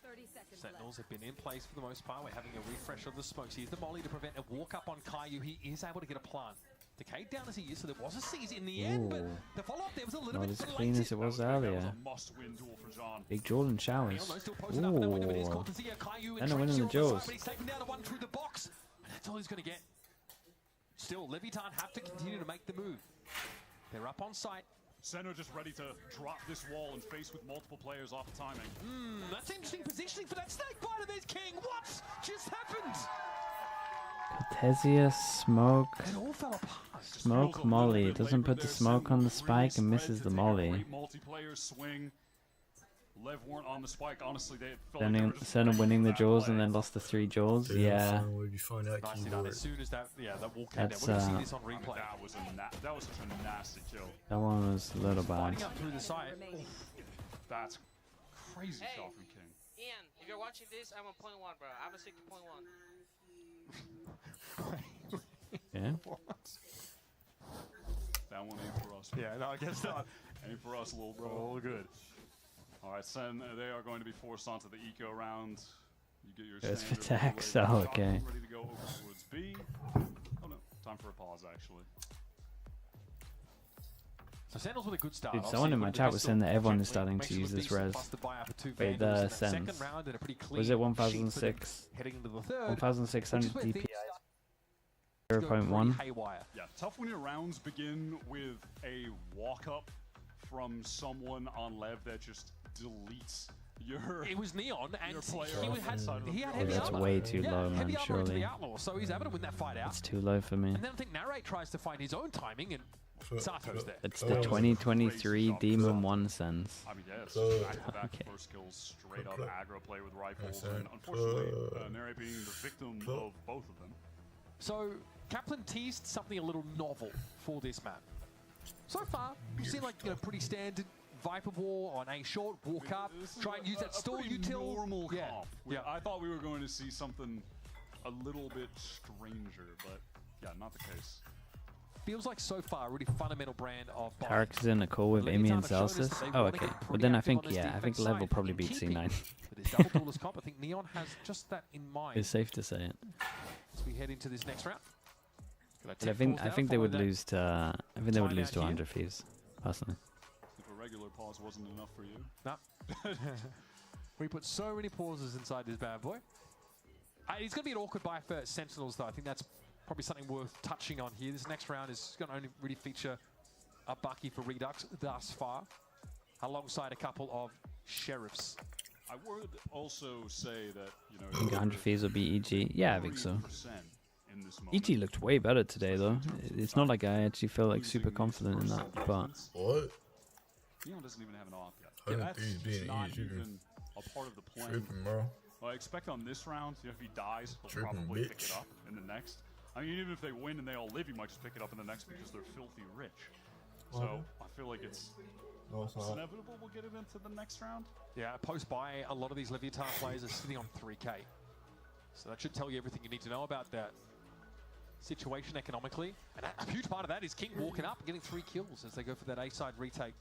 30 seconds Sentinels have been in place for the most part. We're having a refresh of the smokes. Here's the molly to prevent a walk up on Caillou. He is able to get a plant. Decayed down as he is, so there was a seize in the end, but Ooh. the follow-up there was a little Not bit as clean as it was earlier. Must-win duel for John. Big Jordan Showers. Ooh. And winning the Jaws. But he's taken down a one through the box, and that's all he's going to get. Still, Leviathan have to continue to make the move. They're up on site. Senna just ready to drop this wall and face with multiple players off the timing. That's interesting positioning for that snake biter. There's King. What just happened? Cortesia, smoke. It all fell apart. Smoke molly. Doesn't put the smoke on the spike and misses the molly. Great multiplayer swing. Lev weren't on the spike. Honestly, they felt like they were just Senna winning the jaws and then lost the 3 jaws. Yeah. Where did you find that Nicely done. keyboard? As soon as that walk came down, That's, we're going to see this on replay. That was such a nasty kill. That one was a little bad. Fighting up through the side. That's crazy shot from King. Ian, if you're watching this, I'm on 0.1, bro. I'm a 60.1. Yeah. That one ain't for us. Yeah, no, I guess not. Ain't for us, little bro. All good. All right, Sen, they are going to be forced onto the eco round. You get your Goes for standard tax. overlay Oh, shot, okay. Ready to go over towards B. Oh no, time for a pause actually. So Sentinels with a good start. Dude, Obviously, someone in my with the chat was pistol, saying that everyone gently is starting makes to it use look this decent, res. busted by after 2 Wait, Vandals the in that second sense. round and a pretty Was clean it sheet for them 1006? heading into the third. 1600 which is where DPI. things go 0.1. pretty haywire. Yeah, tough when your rounds begin with a walk up from someone on Lev that just deletes your. It was Neon, and your player he on had the side of the he had field. heavy That's armor. way too low, man, heavy armor into surely. the Outlaw, so he's able to win that fight out. It's too low for me. And then I think Narrate tries to find his own timing, and Sato's there. It's the 2023 Demon 1 sense. I mean, yeah, it's Good. back-to-back Okay. first kills, straight up Good. aggro play with rifles, Good. and unfortunately, Nere being the victim of both of them. So Kaplan teased something a little novel for this map. So far, we've seen like pretty standard Viper War on A short, walk up, This is try and use that stall pretty util. normal Yeah, comp. I thought we were going to see something a little bit stranger, but yeah, not the case. Feels like so far a really fundamental brand of buy. Tarek is in a call with Amy and Celsius. Oh, okay. Well, then I think, yeah, I think Lev will probably beat C9. With his double duelist comp, I think Neon has just that in mind It's safe to say it. as we head into this next round. But I think they would lose to Under Thieves, personally. If a regular pause wasn't enough for you. No. We put so many pauses inside this bad boy. It's going to be an awkward buy for Sentinels, though. I think that's probably something worth touching on here. This next round is going to only really feature a Bucky for Redux thus far, alongside a couple of Sheriffs. I would also say that, you know, I think 100 Thieves will be EG. Yeah, I think so. 30% in this moment. EG looked way better today, though. It's not like I actually feel like super confident in that, but What? Neon doesn't even have an off yet. I didn't That's think he'd be just an not EG. even a part of the plan. Tripping, bro. I expect on this round, if he dies, he'll Tripping, probably pick bitch. it up in the next. I mean, even if they win and they all live, he might just pick it up in the next because they're filthy rich. So I feel like it's inevitable we'll get it into the next round. Yeah, post-buy, a lot of these Leviathan players are sitting on 3K. So that should tell you everything you need to know about that situation economically. And a huge part of that is King walking up and getting 3 kills as they go for that A-side retake.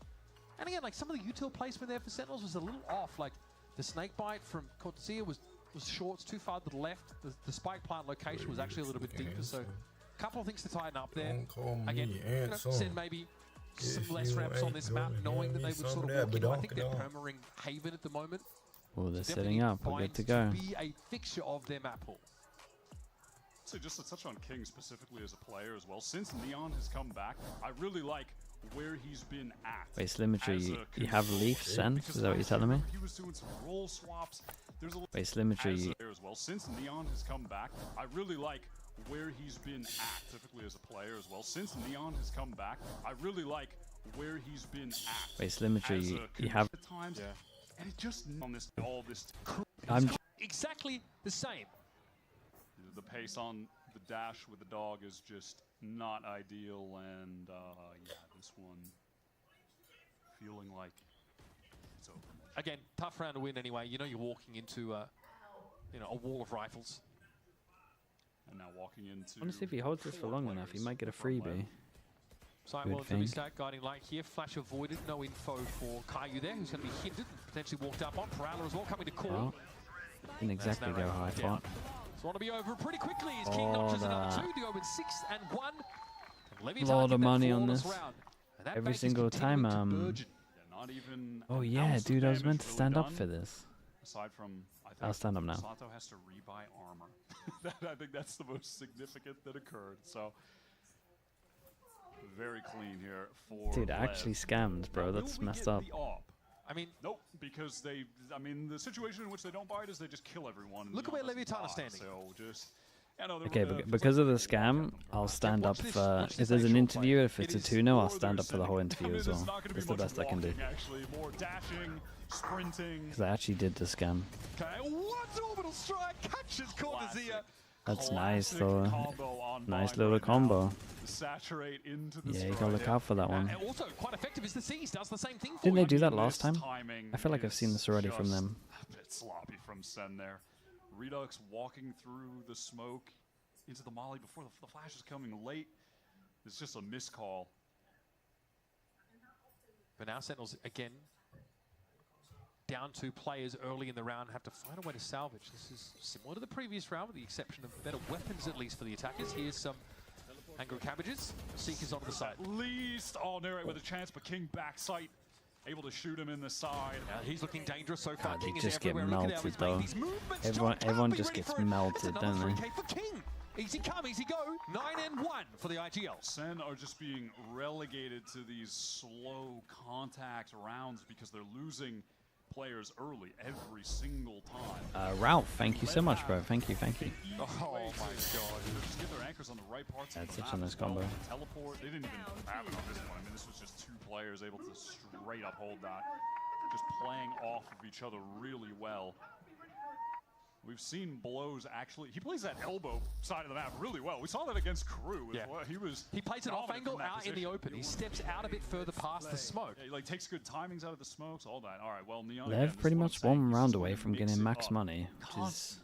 And again, like some of the util placement there for Sentinels was a little off. Like the snake bite from Cortesia was short, it's too far to the left. The spike plant location was actually a little bit deeper. So a couple of things to tighten up there. Again, send maybe some less reps on this map, knowing that they would sort of walk in. I think they're permering Haven at the moment. Oh, they're setting up. We're good to go. Be a fixture of their map pool. So just to touch on King specifically as a player as well, since Neon has come back, I really like where he's been at. Wait, Slimmetry, you have Leaf Sense? Is that what you're telling me? He was doing some role swaps. There's a Wait, Slimmetry. as well. Since Neon has come back, I really like where he's been at, specifically as a player as well. Since Neon has come back, I really like where he's been at. Wait, Slimmetry, you have. Times, and it just on this all this. I'm exactly the same. The pace on the dash with the dog is just not ideal, and yeah, this one feeling like it's over. Again, tough round to win anyway. You know you're walking into you know, a wall of rifles. And now walking into. Honestly, if he holds this for long enough, he might get a freebie. Sight well to be stacked, guiding light here. Flash avoided, no info for Caillou there, who's going to be hindered and potentially walked up on. Prowler as well coming to core. Well, didn't exactly go high fought. So want to be over pretty quickly as King notches another 2 to go with 6 and 1. A lot of money on this. Every single time. Oh yeah, dude, I was meant to stand up for this. Aside from, I think I'll stand up now. Sato has to rebuy armor. I think that's the most significant that occurred. So very clean here for Dude, Lev. actually scammed, bro. That's messed up. I mean, nope, because they. I mean, the situation in which they don't buy it is they just kill everyone. Look at where Leviathan is standing. So just. You know, Okay, because of the scam, I'll stand up for. If there's an interview, if it's a 2-0, I'll stand up for the whole interview as well. It's the best I can do. Actually, more dashing, sprinting. Because I actually did the scam. Okay, what orbital strike catches Cortesia. That's nice, though. Nice little combo. Saturate into the Yeah, you gotta look out for that one. And also, quite effective is the Seas, does the same thing for Didn't you. they do that last time? I feel like I've seen this already from them. A bit sloppy from Sen there. Redux walking through the smoke into the molly before the flash is coming late. It's just a miscall. But now Sentinels again down 2 players early in the round, have to find a way to salvage. This is similar to the previous round with the exception of better weapons at least for the attackers. Here's some Angry Cabbages. Seekers onto the side. At least Narrate with a chance, but King backside able to shoot him in the side. He's looking dangerous so far. God, King they is just get everywhere. Look at how melted he's made though. these movements. Everyone just gets melted, That's don't another they? 3K for King. Easy come, easy go. 9 and 1 for the IGL. Sen are just being relegated to these slow contact rounds because they're losing players early every single time. Ralph, thank you so much, bro. Thank you, thank you. Oh my god. Just get their anchors on the right parts. That's such a nice combo. Teleport. They didn't even have it on this one. I mean, this was just 2 players able to straight up hold that. Just playing off of each other really well. We've seen Blows actually. He plays that elbow side of the map really well. We saw that against Crew. Yeah. Well. He plays it off angle out in the open. He steps out a bit further past the smoke. Yeah, he like takes good timings out of the smokes, all that. All right, well, Neon. Lev pretty much one round away from getting max money, which is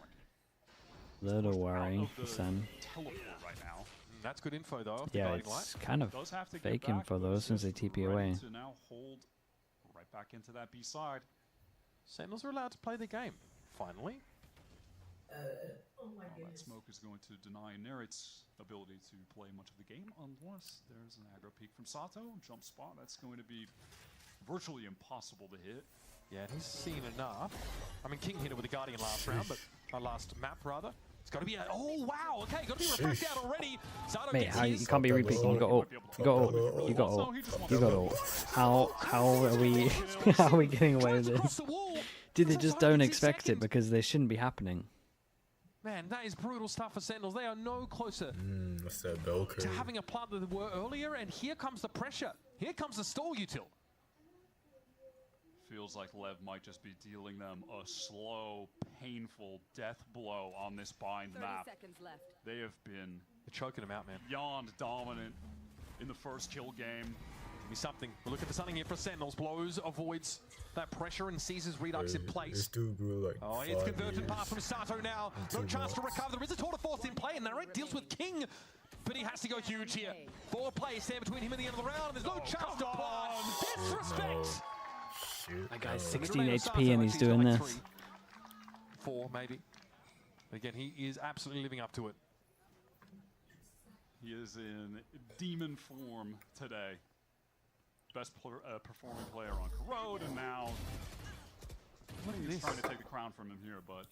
a little worrying for Sen. Teleport right now. That's good info though. Yeah, it's kind of fake info though since they TP away. To now hold right back into that B side. Sentinels are allowed to play the game. Finally. That smoke is going to deny Narrate's ability to play much of the game unless there's an aggro peek from Sato. Jump spot, that's going to be virtually impossible to hit. Yeah, and he's seen enough. I mean, King hit it with the Guardian last round, but last map rather. It's got to be a, oh wow, okay, got to be refract out already. Sato Mate, gets how his. you can't be repeaking? You got ult. You got ult. You got ult. You got ult. How are we how are we getting away with this? Dude, they just don't expect it because they shouldn't be happening. Man, that is brutal stuff for Sentinels. They are no closer What's that bell curve? to having a plant than they were earlier, and here comes the pressure. Here comes the stall util. Feels like Lev might just be dealing them a slow, painful death blow on this bind 30 map. seconds left. They have been They're choking him out, man. beyond dominant in the first kill game. Give me something. Look at the stunning here for Sentinels. Blows, avoids that pressure and seizes Redux in place. This dude grew like Oh, it's 5 conversion years pass from Sato now. in No 2 chance to months. recover. There is a tour de force in play, and Narrate deals with King. But he has to go huge here. 4 plays there between him and the end of the round. There's no chance to apply. Disrespect. Shit. That guy's no. 16 Remaining HP Sato and he's actually doing like this. 3, 4 maybe. Again, he is absolutely living up to it. He is in demon form today. Best performing player on Corrode, and now he's trying to take the crown from him here, but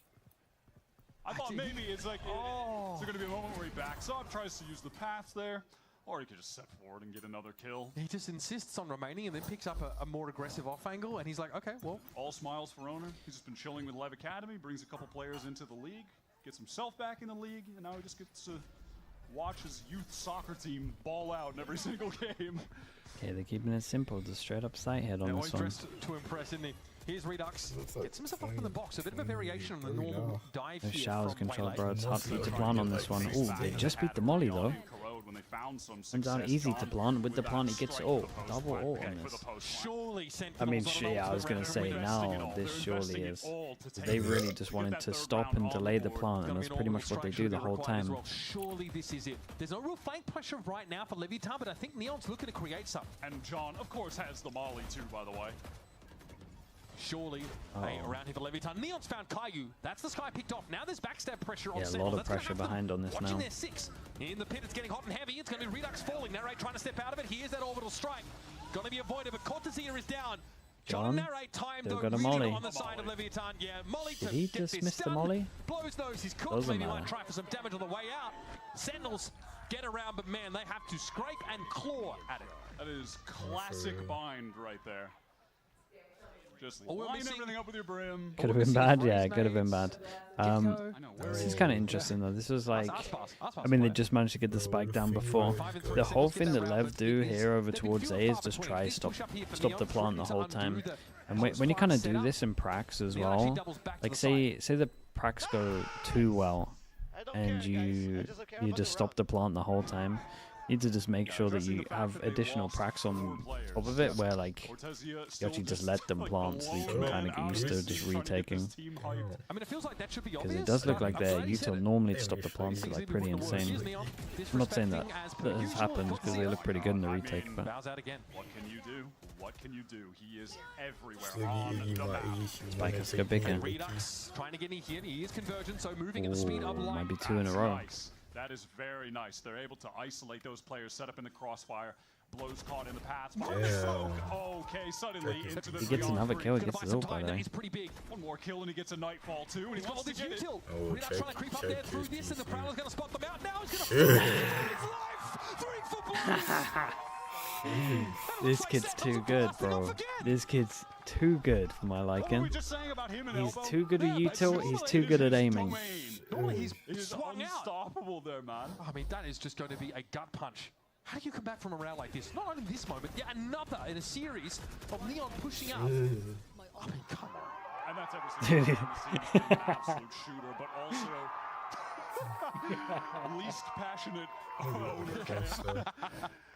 I thought maybe it's like, is there going to be a moment where he backs up, tries to use the paths there, or he could just step forward and get another kill. He just insists on remaining and then picks up a more aggressive off angle, and he's like, okay, well. All smiles for Owner. He's just been chilling with Lev Academy, brings a couple players into the league, gets himself back in the league, and now he just gets to watch his youth soccer team ball out in every single game. Okay, they're keeping it simple. Just straight up sight head on Always this one. dressed to impress, isn't he? Here's Redux. like Gets himself up in the box. A bit of a variation on the normal dive Those here showers from control, Waylay. bro. It's hard for you to plant on this one. Oh, they just beat the molly though. Comes down easy to plant. With the plant, he gets double ult on this. Surely I mean, Sentinels on an yeah, I was gonna ultimate say round. now this surely is. They really just wanted to stop and delay the plant, and that's pretty much what they do the whole time. Well, surely this is it. There's no real flank pressure right now for Leviathan, but I think Neon's looking to create something. And John, of course, has the molly too, by the way. Surely, hey, around here for Leviathan. Neon's found Caillou. That's the Sky picked off. Now there's backstab pressure on Yeah, a Sentinels. lot of pressure behind on this Watching now. their 6. In the pit, it's getting hot and heavy. It's going to be Redux falling. Narrate trying to step out of it. Here's that orbital strike. Going to be avoided, but Cortezia is down. John, Narrate time, they've though, got a really molly. on the side of Leviathan. Yeah, molly Did to he get just this miss the done. molly? Blows those. He's cooked. Doesn't Maybe might matter. try for some damage on the way out. Sentinels get around, but man, they have to scrape and claw at it. That is classic bind right there. Just line everything up with your brim. Could have been bad, yeah, could have been bad. This is kind of interesting though. This was like, I mean, they just managed to get the spike down before. The whole thing that Lev do here over towards A is just try stop the plant the whole time. And when you kind of do this in pracs as well, like say the pracs go too well, and you just stop the plant the whole time. You need to just make sure that you have additional pracs on top of it, where like you actually just let them plant, so you can kind of get used to just retaking. I mean, it feels like that should be Because obvious. it does look like their I've util normally to stop the plants is like pretty insane. I'm not saying that that has happened because they look pretty good in the retake, but bows out again. What can you do? What can you do? He is everywhere on the map. Spike is good big. Redux trying to get in here. He is convergent, so moving at the speed of light. Might be 2 in a row. Nice. That is very nice. They're able to isolate those players, set up in the crossfire. Blows caught in the paths. Okay, suddenly into the He gets another kill, he gets his ult by the way. He's pretty big. One more kill and he gets a nightfall too. And He's he got all wants this to get it. util. Oh, Redux trying to creep up check there through this this, and the DC. Prowler's going to spot them out. Now he's going to his life. 3 for blood. This kid's too good, bro. This kid's too good for my liking. He's too good at util, he's too good at aiming. He's swung out. Unstoppable there, man. I mean, that is just going to be a gut punch. How do you come back from a round like this? Not only this moment, yeah, another in a series of Neon pushing up. I mean, come on. And that's every single time he's an absolute shooter, but also least passionate owner.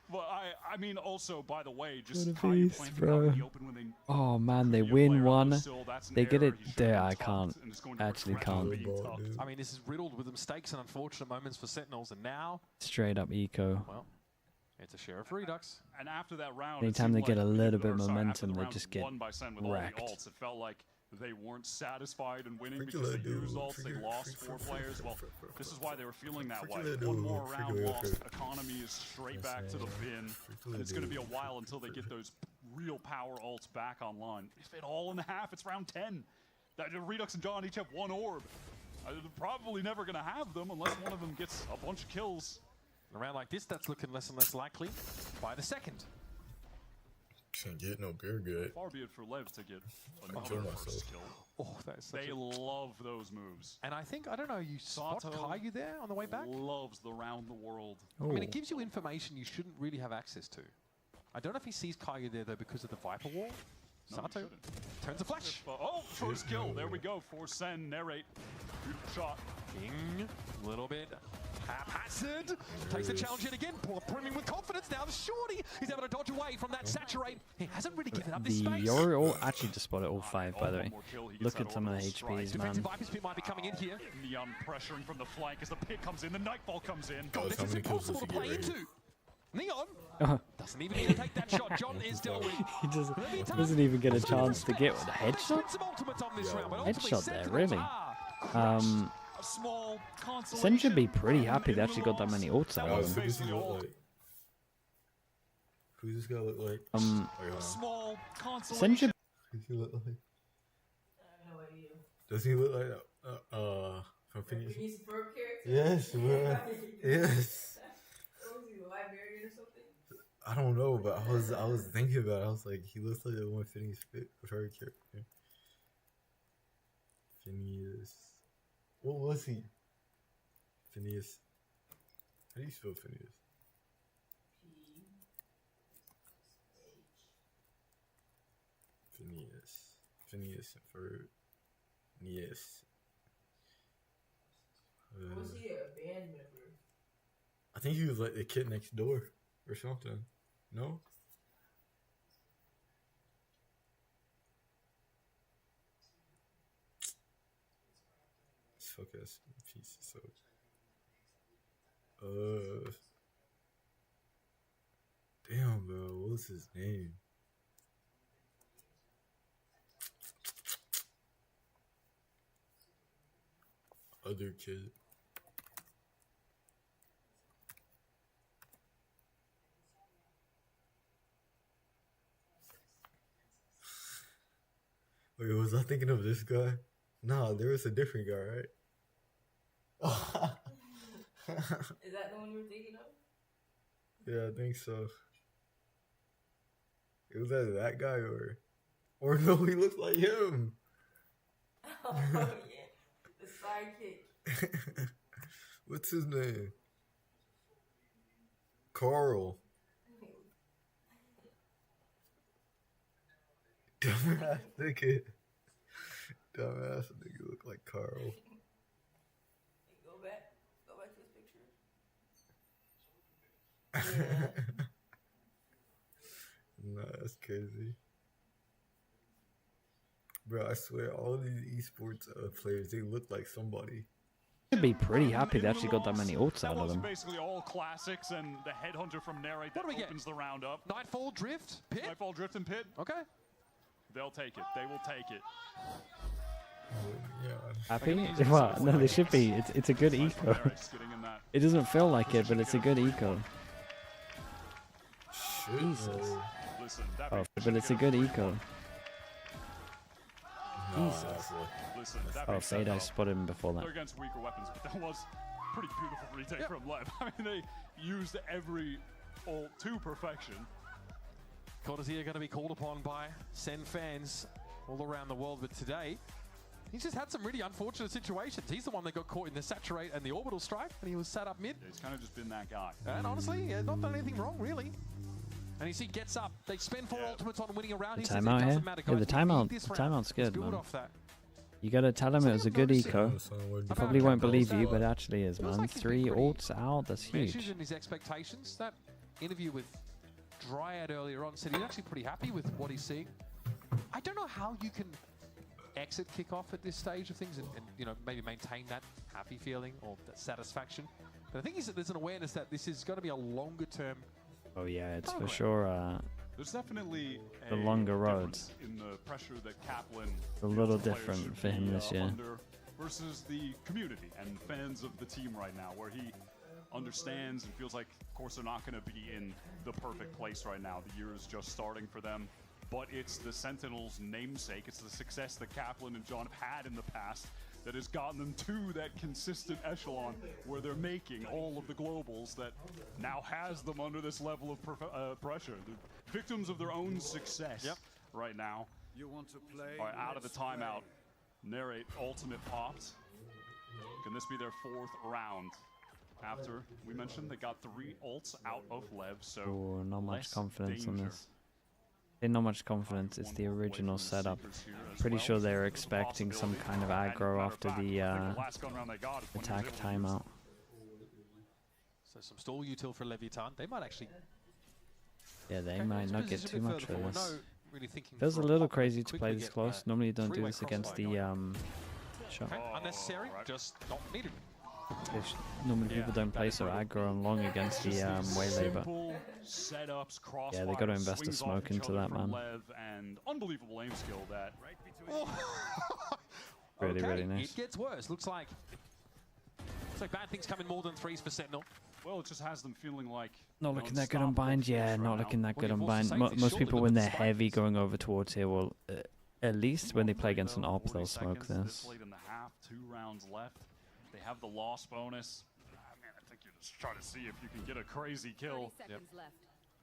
But I mean, also, by the way, just What a Caillou beast, planting out in bro. the open when they Oh man, they win one. They get it there. I can't. Actually can't. I mean, this is riddled with mistakes and unfortunate moments for Sentinels, and now, Straight up eco. well, it's a share of Redux. And after that round, Anytime they get a little bit of after momentum, the they round just get won by Sen with all the wrecked. ults, it felt like they weren't satisfied in winning because they used ults. They lost 4 players. Well, this is why they were feeling that way. One more round lost, economy is straight back to the bin, and it's going to be a while until they get those real power ults back online. If it all in half, it's round 10. That Redux and John each have 1 orb. They're probably never going to have them unless one of them gets a bunch of kills. In a round like this, that's looking less and less likely by the second. Can't get no beer good. Far be it for Lev to get kill another myself. first kill. Oh, that is such They love those moves. And I think, I don't know, you spot Sato Caillou there on the way back? Loves the round the world. I mean, it gives you information you shouldn't really have access to. I don't know if he sees Caillou there, though, because of the Viper Wall. No, Sato shouldn't. turns a flash. Oh, first kill. There we go for Sen. Narrate. Beautiful shot. King, a little bit haphazard. Takes the challenge yet again. Brimming with confidence now. The shorty is able to dodge away from that saturate. He hasn't really given up this The space. Yori ult actually just spotted all 5, by the way. Look at some of the HPs, man. Defensive Viper's Pit might be coming in here. Neon pressuring from the flank as the pit comes in. The Nightfall comes in. God, this is impossible to play into. Neon doesn't even need to take that shot. John is dealt with. He doesn't even get a chance to get the headshot. Headshot there, really. Sen should be pretty happy they actually got that many ults out of him. Who's this guy look like? Small Sen should. Who's he look like? Does he look like from Phineas? Yes, bro. Yes. I don't know, but I was thinking about it. I was like, he looks like the one Phineas favorite character. Phineas. What was he? Phineas. How do you spell Phineas? Phineas and Ferb. Yes. Was he a band member? I think he was like the kid next door or something. No? This fuck ass piece. So. Damn, bro. What was his name? Other kid. Wait, was I thinking of this guy? Nah, there was a different guy, right? Is that the one you were thinking of? Yeah, I think so. It was either that guy or no, he looked like him. Oh yeah, the sidekick. What's his name? Carl. Dumbass nigga. Dumbass nigga look like Carl. Go back to his picture. Nah, that's crazy. Bro, I swear, all these esports players, they look like somebody. Should be pretty happy they actually got that many ults out of them. Basically all classics, and the headhunter from Narrate that opens the round up. Nightfall, Drift, Pit? Nightfall, Drift, and Pit. Okay. They'll take it. They will take it. Happy? What? No, they should be. It's a good eco. It doesn't feel like it, but it's a good eco. Jesus. Oh, but it's a good eco. Jesus. Oh, Fade, I spotted him before that. They're against weaker weapons, but that was pretty beautiful retake from Lev. I mean, they used every ult to perfection. Cortezia going to be called upon by Sen fans all around the world, but today he's just had some really unfortunate situations. He's the one that got caught in the saturate and the orbital strike, and he was sat up mid. Yeah, he's kind of just been that guy. And honestly, not done anything wrong, really. And you see, gets up. They spend 4 ultimates on winning a round. The He says it timeout doesn't here? matter, Yeah, guys. the We need timeout. this The round. timeout's good, Let's build man. off that. You gotta tell him it was a good eco. He probably won't believe you, but it actually is, man. like he's 3 been pretty ults out, that's Measured huge. in his expectations. That interview with Dryad earlier on said he's actually pretty happy with what he's seeing. I don't know how you can exit kickoff at this stage of things and you know, maybe maintain that happy feeling or that satisfaction. But I think there's an awareness that this is going to be a longer term. Oh yeah, it's for sure There's definitely the a longer difference roads. in the pressure that Kaplan A little feels the players different should for him be, this year. under versus the community and fans of the team right now, where he understands and feels like, of course, they're not going to be in the perfect place right now. The year is just starting for them, but it's the Sentinels' namesake. It's the success that Kaplan and John have had in the past that has gotten them to that consistent echelon where they're making all of the globals that now has them under this level of pressure. The victims of their own success right now. You want to play? All right, out of the timeout. Narrate ultimate popped. Can this be their 4th round? After we mentioned they got 3 ults out of Lev, so Oh, not much less confidence on danger. this. They're not much confidence. It's the original setup. Pretty sure they were expecting some kind of aggro after the attack timeout. So some stall util for Leviathan. They might actually... Yeah, they might not get too much for We're this. no really thinking Feels a for little pop, crazy to quickly play this get close. Normally you don't do three-way this against the shot. Okay, unnecessary, just not needed. Normally people don't play so aggro and long against the waylay, but yeah, they got to invest a smoke into that, man. And unbelievable aim skill that. Really, Okay, really nice. It gets worse. Looks like bad things coming more than threes for Sentinel. Well, it just has them feeling like Not looking that good on bind. Yeah, not looking that good on bind. Most people, when they're heavy going over towards here, will at least when they play against an op, they'll smoke this. In the half, 2 rounds left. They have the loss bonus. Man, I think you're just trying to see if you can get a crazy kill.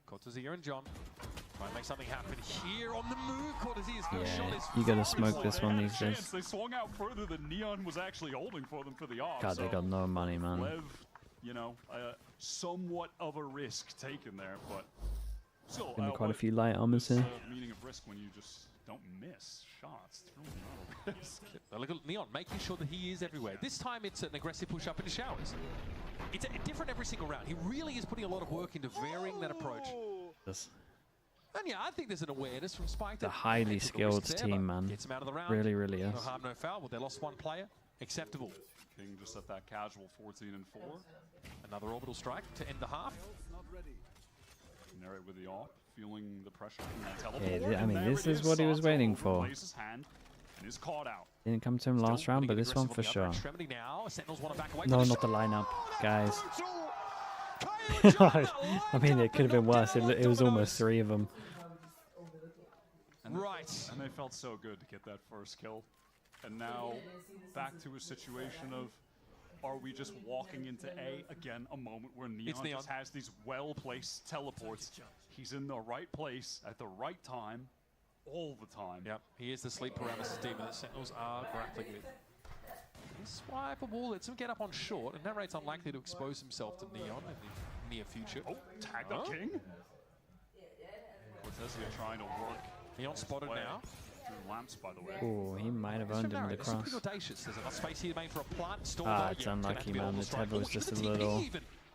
Cortezia and John try and make something happen here on the move. Cortezia's first shot is You gotta smoke this one these days. They swung out further than Neon was actually holding for them for the off. God, they got no money, man. Lev, you know, somewhat of a risk taken there, but still. Been quite a few light armors here. Meaning of risk when you just don't miss shots. It's really not a risk. Look at Neon making sure that he is everywhere. This time it's an aggressive push up in the showers. It's different every single round. He really is putting a lot of work into varying that approach. This. And yeah, I think there's an awareness from Spike. The highly skilled team, man. Gets him out of the round. Really, really is. No harm, no foul. Well, they lost one player. Acceptable. King just at that casual 14 and 4. Another orbital strike to end the half. Narrate with the AWP, feeling the pressure from that Yeah, teleport. I mean, this is what he was waiting for. Plays his hand and is caught out. Didn't come to him last round, but this one for sure. Now. Sentinels want to back away No, not the lineup, guys. I mean, it could have been worse. It was almost 3 of them. Right. And they felt so good to get that first kill. And now back to a situation of, are we just walking into A? Again, a moment where Neon just has these well-placed teleports. He's in the right place at the right time, all the time. Yep, he is the sleep paralysis demon that Sentinels are grappling with. Swipe a ball, lets him get up on short, and Narrate's unlikely to expose himself to Neon in the near future. Oh, tag the King. Cortezia trying to work. Neon spotted now. Through lamps, by the way. Oh, he might have earned him the cross. Pretty audacious. There's enough space here made for a plant. It's unlucky, man. The Tev was just a little...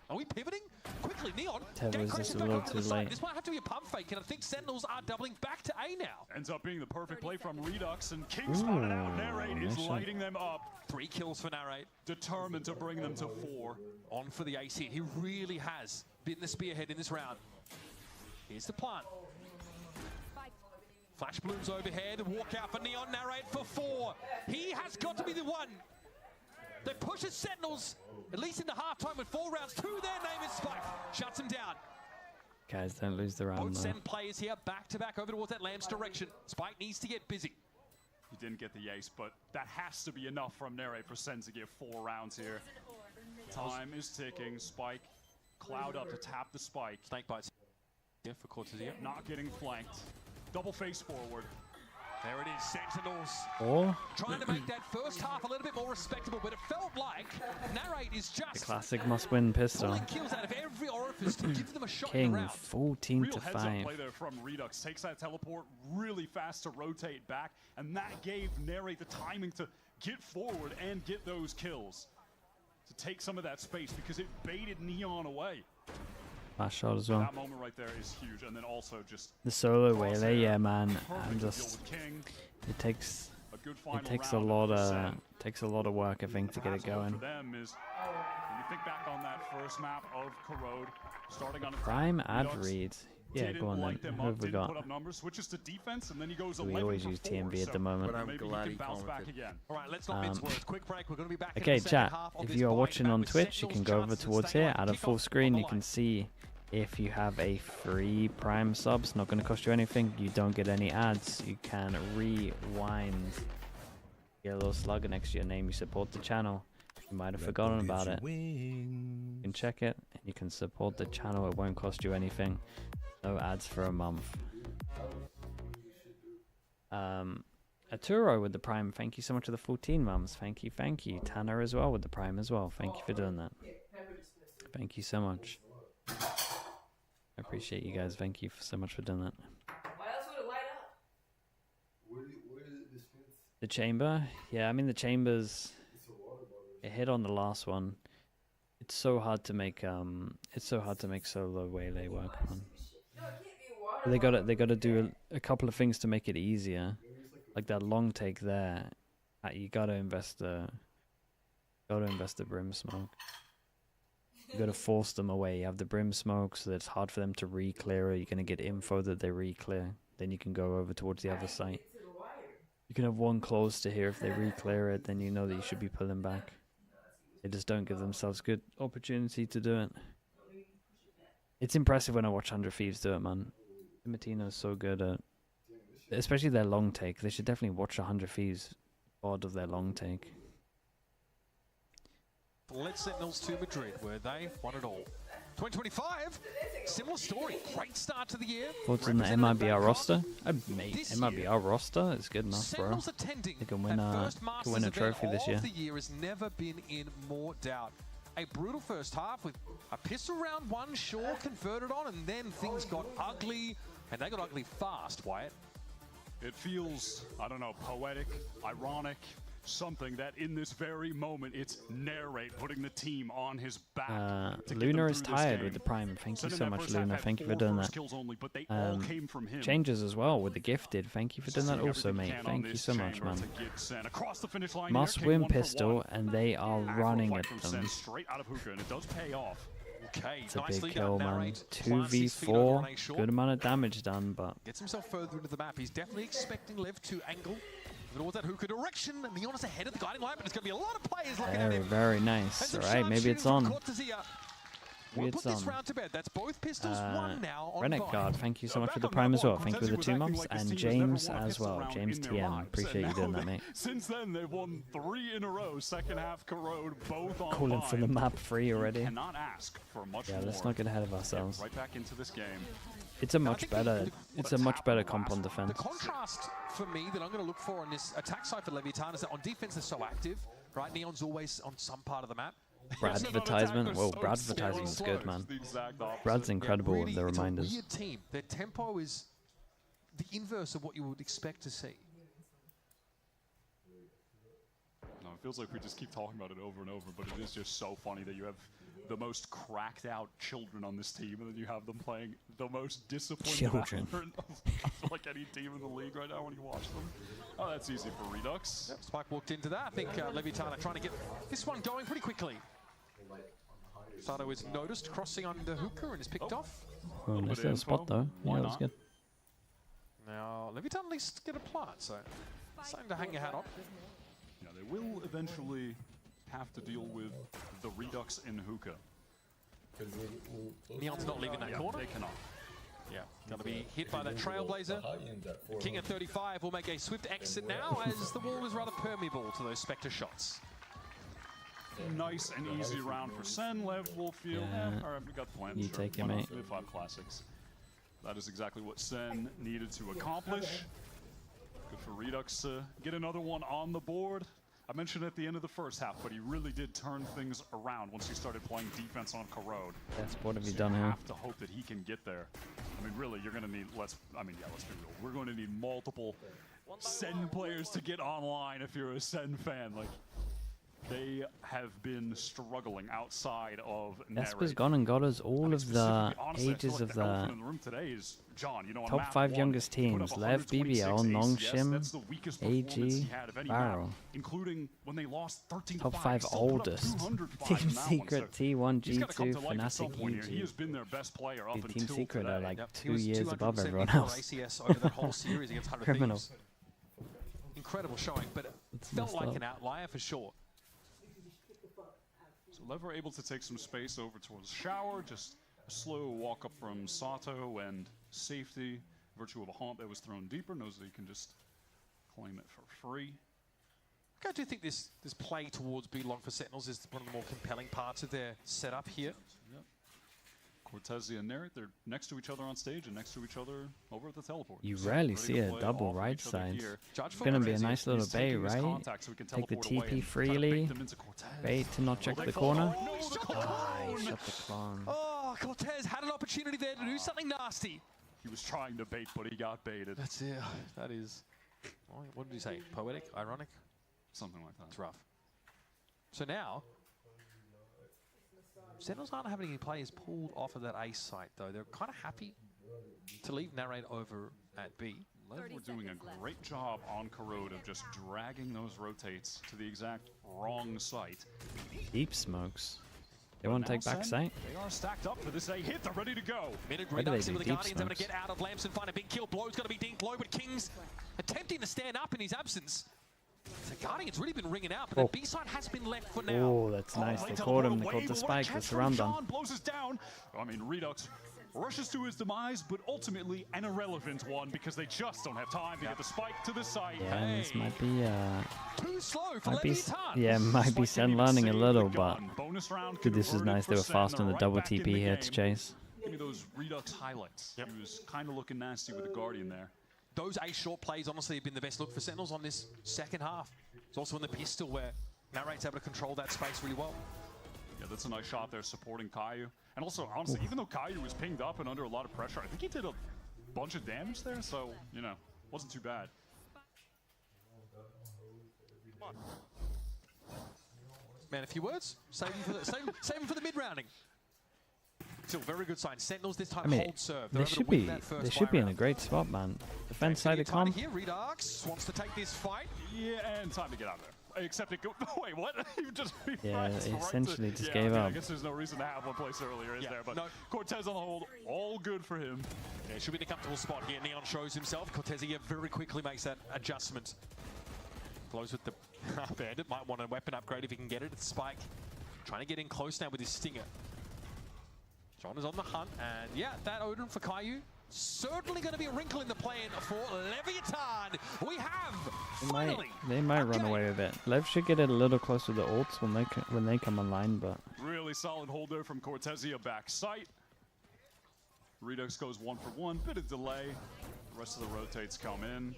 Are we pivoting? Quickly, Neon. Tev was just a little too late. This might have to be a pump fake, and I think Sentinels are doubling back to A now. Ends up being the perfect play from Redux, and King spotted out. Narrate is lighting them up. 3 kills for Narrate. Determined to bring them to 4. On for the ace here. He really has been the spearhead in this round. Here's the plant. Flash blooms overhead. Walk out for Neon. Narrate for 4. He has got to be the one. They push his Sentinels, at least in the halftime with 4 rounds to their name is Spike. Shuts him down. Guys, don't lose the round, Both though. Sen players here, back to back over towards that Lamb's direction. Spike needs to get busy. He didn't get the ace, but that has to be enough from Narrate for Sen to get 4 rounds here. Time is ticking. Spike, Cloud up to tap the spike. Snake bites here for Cortezia. Not getting flanked. Double face forward. There it is, Sentinels. Oh. Trying to make that first half a little bit more respectable, but it felt like Narrate is just The classic must-win pistol. pulling kills out of every orifice to give them a shot in King, the round. 14 Real to heads-up 5. play there from Redux. Takes that teleport really fast to rotate back, and that gave Narrate the timing to get forward and get those kills. To take some of that space, because it baited Neon away. Last shot as well. That moment right there is huge, and then also just The solo waylay, yeah, man. I'm deal just. with King. It takes. A good It final takes a round lot for of. Sen. Takes a lot of work, I think, to get it For going. them is, when you think back on that first map of Corrode, starting on a Prime ad Redux read. Yeah, didn't go on light then. them Who up, have we didn't got? put up numbers, switches to defense, and then he goes We 11 always for use 4, TMB at so the moment. maybe he can bounce back again. All right, let's not mince words. Quick break. We're going to be back in Okay, the second chat. half of If this you are fight. watching Back on with Twitch, you can Sentinels' go over chances to towards stay here. on At a kickoff full on screen, the you line. can see if you have a free Prime sub. It's not going to cost you anything. You don't get any ads. You can rewind. Get a little slugger next to your name. You support the channel. You might have forgotten about it. You can check it. And you can support the channel. It won't cost you anything. No ads for a month. Arturo with the Prime. Thank you so much for the 14 mums. Thank you, thank you. Tanner as well with the Prime as well. Thank you for doing that. Thank you so much. I appreciate you guys. Thank you so much for doing that. Why else would The chamber, yeah. I mean, the chambers. It hit on the last one. It's so hard to make solo waylay work on. They gotta do a couple of things to make it easier, like that long take there. You gotta invest the brim smoke. You gotta force them away. You have the brim smoke, so that it's hard for them to re-clear it. You're gonna get info that they re-clear. Then you can go over towards the other site. You can have one close to here. If they re-clear it, then you know that you should be pulling back. They just don't give themselves good opportunity to do it. It's impressive when I watch 100 Thieves do it, man. Matino's so good at, especially their long take. They should definitely watch 100 Thieves VOD of their long take. Let Sentinels to Madrid, where they won it all. 2025, similar story. Great start to the year. Thoughts on the MIBR roster? Mate, MIBR roster is good enough, bro. Sentinels attending They can win a trophy this year. The year has never been in more doubt. A brutal first half with a pistol round one, sure, converted on, and then things got ugly, and they got ugly fast, Wyatt. It feels, I don't know, poetic, ironic, something that in this very moment it's Narrate putting the team on his back. Luna is tired with the prime. Thank you so much, Luna. Thank you for doing that. Changes as well with the gifted. Thank you for doing that also, mate. Thank you so much, man. Must win pistol, and they are running at them. It's a big kill, man. 2v4. Good amount of damage done, but Gets himself further into the map. He's definitely expecting Lev to angle towards that hookah direction, and Neon's ahead of the guiding light, but there's going to be a lot of players looking at him. very nice. All right, maybe it's on. Maybe it's on. That's both pistols, one now on Renegade, thank you so much for the prime as well. Thank you for the 2 months, and James as well. James TM, appreciate you doing that, mate. Since then, they've won 3 in a row. Second half corrode, both on Calling for the map free already. Cannot ask for much more. Let's not get ahead of ourselves. Right back into this game. It's a much better comp on defense. The contrast for me that I'm going to look for on this attack side for Leviathan is that on defense they're so active, right? Neon's always on some part of the map. Bradvertisement. Whoa, Bradvertisement is good, man. Brad's incredible with the reminders. It's a weird team. Their tempo is the inverse of what you would expect to see. No, it feels like we just keep talking about it over and over, but it is just so funny that you have the most cracked out children on this team, and then you have them playing the most disciplined children of like any team in the league right now when you watch them. Oh, that's easy for Redux. Yep, Spike walked into that. I think Leviathan are trying to get this one going pretty quickly. Sato is noticed crossing under hookah and is picked off. Oh, nice little spot though. Yeah, that was good. Now Leviathan at least get a plant, so starting to hang your hat up. Yeah, they will eventually have to deal with the Redux in hookah. Neon's not leaving that corner. They cannot. Yeah, gonna be hit by that Trailblazer. King at 35 will make a swift exit now, as the wall is rather permeable to those Spectre shots. Nice and easy round for Sen. Lev will feel, alright, we got the plan. You take it, mate. Mid-5 classics. That is exactly what Sen needed to accomplish. Good for Redux to get another one on the board. I mentioned at the end of the first half, but he really did turn things around once he started playing defense on Corrode. Yes, what have you done here? You have to hope that he can get there. I mean, really, you're going to need, let's be real. We're going to need multiple Sen players to get online if you're a Sen fan. Like, they have been struggling outside of Esper's gone and got us all of the ages of the top 5 youngest teams. Lev, BBL, Nongshim, AG, Barrow. Top 5 oldest. Team Secret, T1, G2, Fnatic, UG. He has been their best player up until Team Secret today. are like 2 years above everyone else. Criminal. Incredible showing, but it felt like an outlier for sure. So Lever able to take some space over towards Shower, just a slow walk up from Sato and safety. Virtue of a haunt that was thrown deeper, knows that he can just claim it for free. I do think this play towards B-Long for Sentinels is one of the more compelling parts of their setup here. Yep. Cortezia and Narrate, they're next to each other on stage and next to each other over at the teleport. You rarely see a double right side. It's going to be a nice little bait, right? Take the TP freely. Bait to not check the corner. He shot the clone. Oh, Cortez had an opportunity there to do something nasty. He was trying to bait, but he got baited. That's it. That is Oh, what did he say? Poetic? Ironic? Something like that. It's rough. So now, Sentinels aren't having any players pulled off of that ace site, though. They're kind of happy to leave Narrate over at B. Lev were doing a great job on Corrode of just dragging those rotates to the exact wrong site. Deep smokes. They want to take back site. They are stacked up for this A hit. They're ready to go. Minute Why do they Redux do in with the deep Guardians having to smokes? get out of Lamson, find a big kill. Blow's going to be dinked low, but King's attempting to stand up in his absence. So Guardian's really been ringing out, but the B side has been left for now. Oh, that's nice. They caught him. They caught the spike. That's around them. Blows us down. I mean, Redux rushes to his demise, but ultimately an irrelevant one because they just don't have time to get the spike to the site. Yeah, and this might be Too slow for might be Leviathan. yeah, might be Sen learning a little, but Bonus round dude, this is nice. They were fast on the double TP here to chase. Give me those Redux highlights. He was kind of looking nasty with the Guardian there. Those ace short plays honestly have been the best look for Sentinels on this second half. It's also in the pistol where Narrate's able to control that space really well. Yeah, that's a nice shot there supporting Caillou. And also, honestly, even though Caillou was pinged up and under a lot of pressure, I think he did a bunch of damage there, so, you know, wasn't too bad. Man, a few words? Save them for the mid-rounding. Still, very good sign. Sentinels this time I mean, hold serve. they should be in a great spot, man. Defense side of comp. Here, Redux wants to take this fight. Yeah, and time to get out of there. Except it go. Wait, what? You just Yeah, right essentially just yeah, gave I mean, up. I guess there's no reason to have one place earlier, is there? But no. Cortez on the hold, all good for him. Yeah, should be in a comfortable spot here. Neon shows himself. Cortezia very quickly makes that adjustment. Blows with the Bandit. Might want a weapon upgrade if he can get it. It's Spike trying to get in close now with his Stinger. John is on the hunt, and yeah, that Odin for Caillou. Certainly going to be a wrinkle in the plan for Leviathan. We have finally. They might run away with it. Lev should get it a little closer to the ults when they come online, but Really solid hold there from Cortezia back sight. Redux goes 1 for 1, bit of delay. The rest of the rotates come in.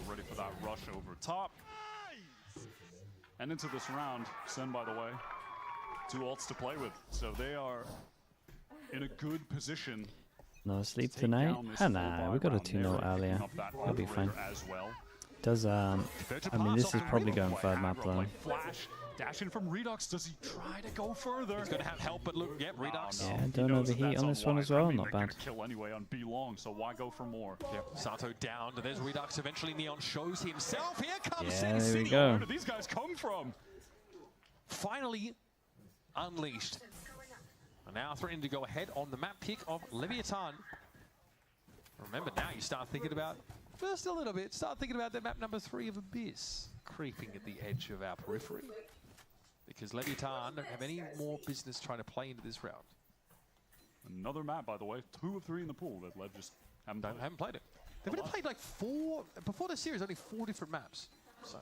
Ready for that rush over top. And into this round, Sen, by the way, 2 ults to play with. So they are in a good position. no sleep tonight. Ah, nah, we got a 2-0 earlier. That'll be fine. As well. Does I mean, this is probably going third map though. Flash, dash in from Redux. Does he try to go further? He's going to have help, but look, yeah, Redux. Yeah, don't overheat on this one as well. Not bad. Kill anyway on B long, so why go for more? Yep, Sato down. There's Redux. Eventually, Neon shows himself. Here comes Yeah, Sin there we City. go. Where did these guys come from? Finally unleashed. And now threatening to go ahead on the map pick of Leviathan. Remember, now you start thinking about, first a little bit, start thinking about that map number 3 of Abyss creeping at the edge of our periphery. Because Leviathan don't have any more business trying to play into this round. Another map, by the way. 2 of 3 in the pool that Lev just haven't played it. They've only played like 4, before this series, only 4 different maps. So,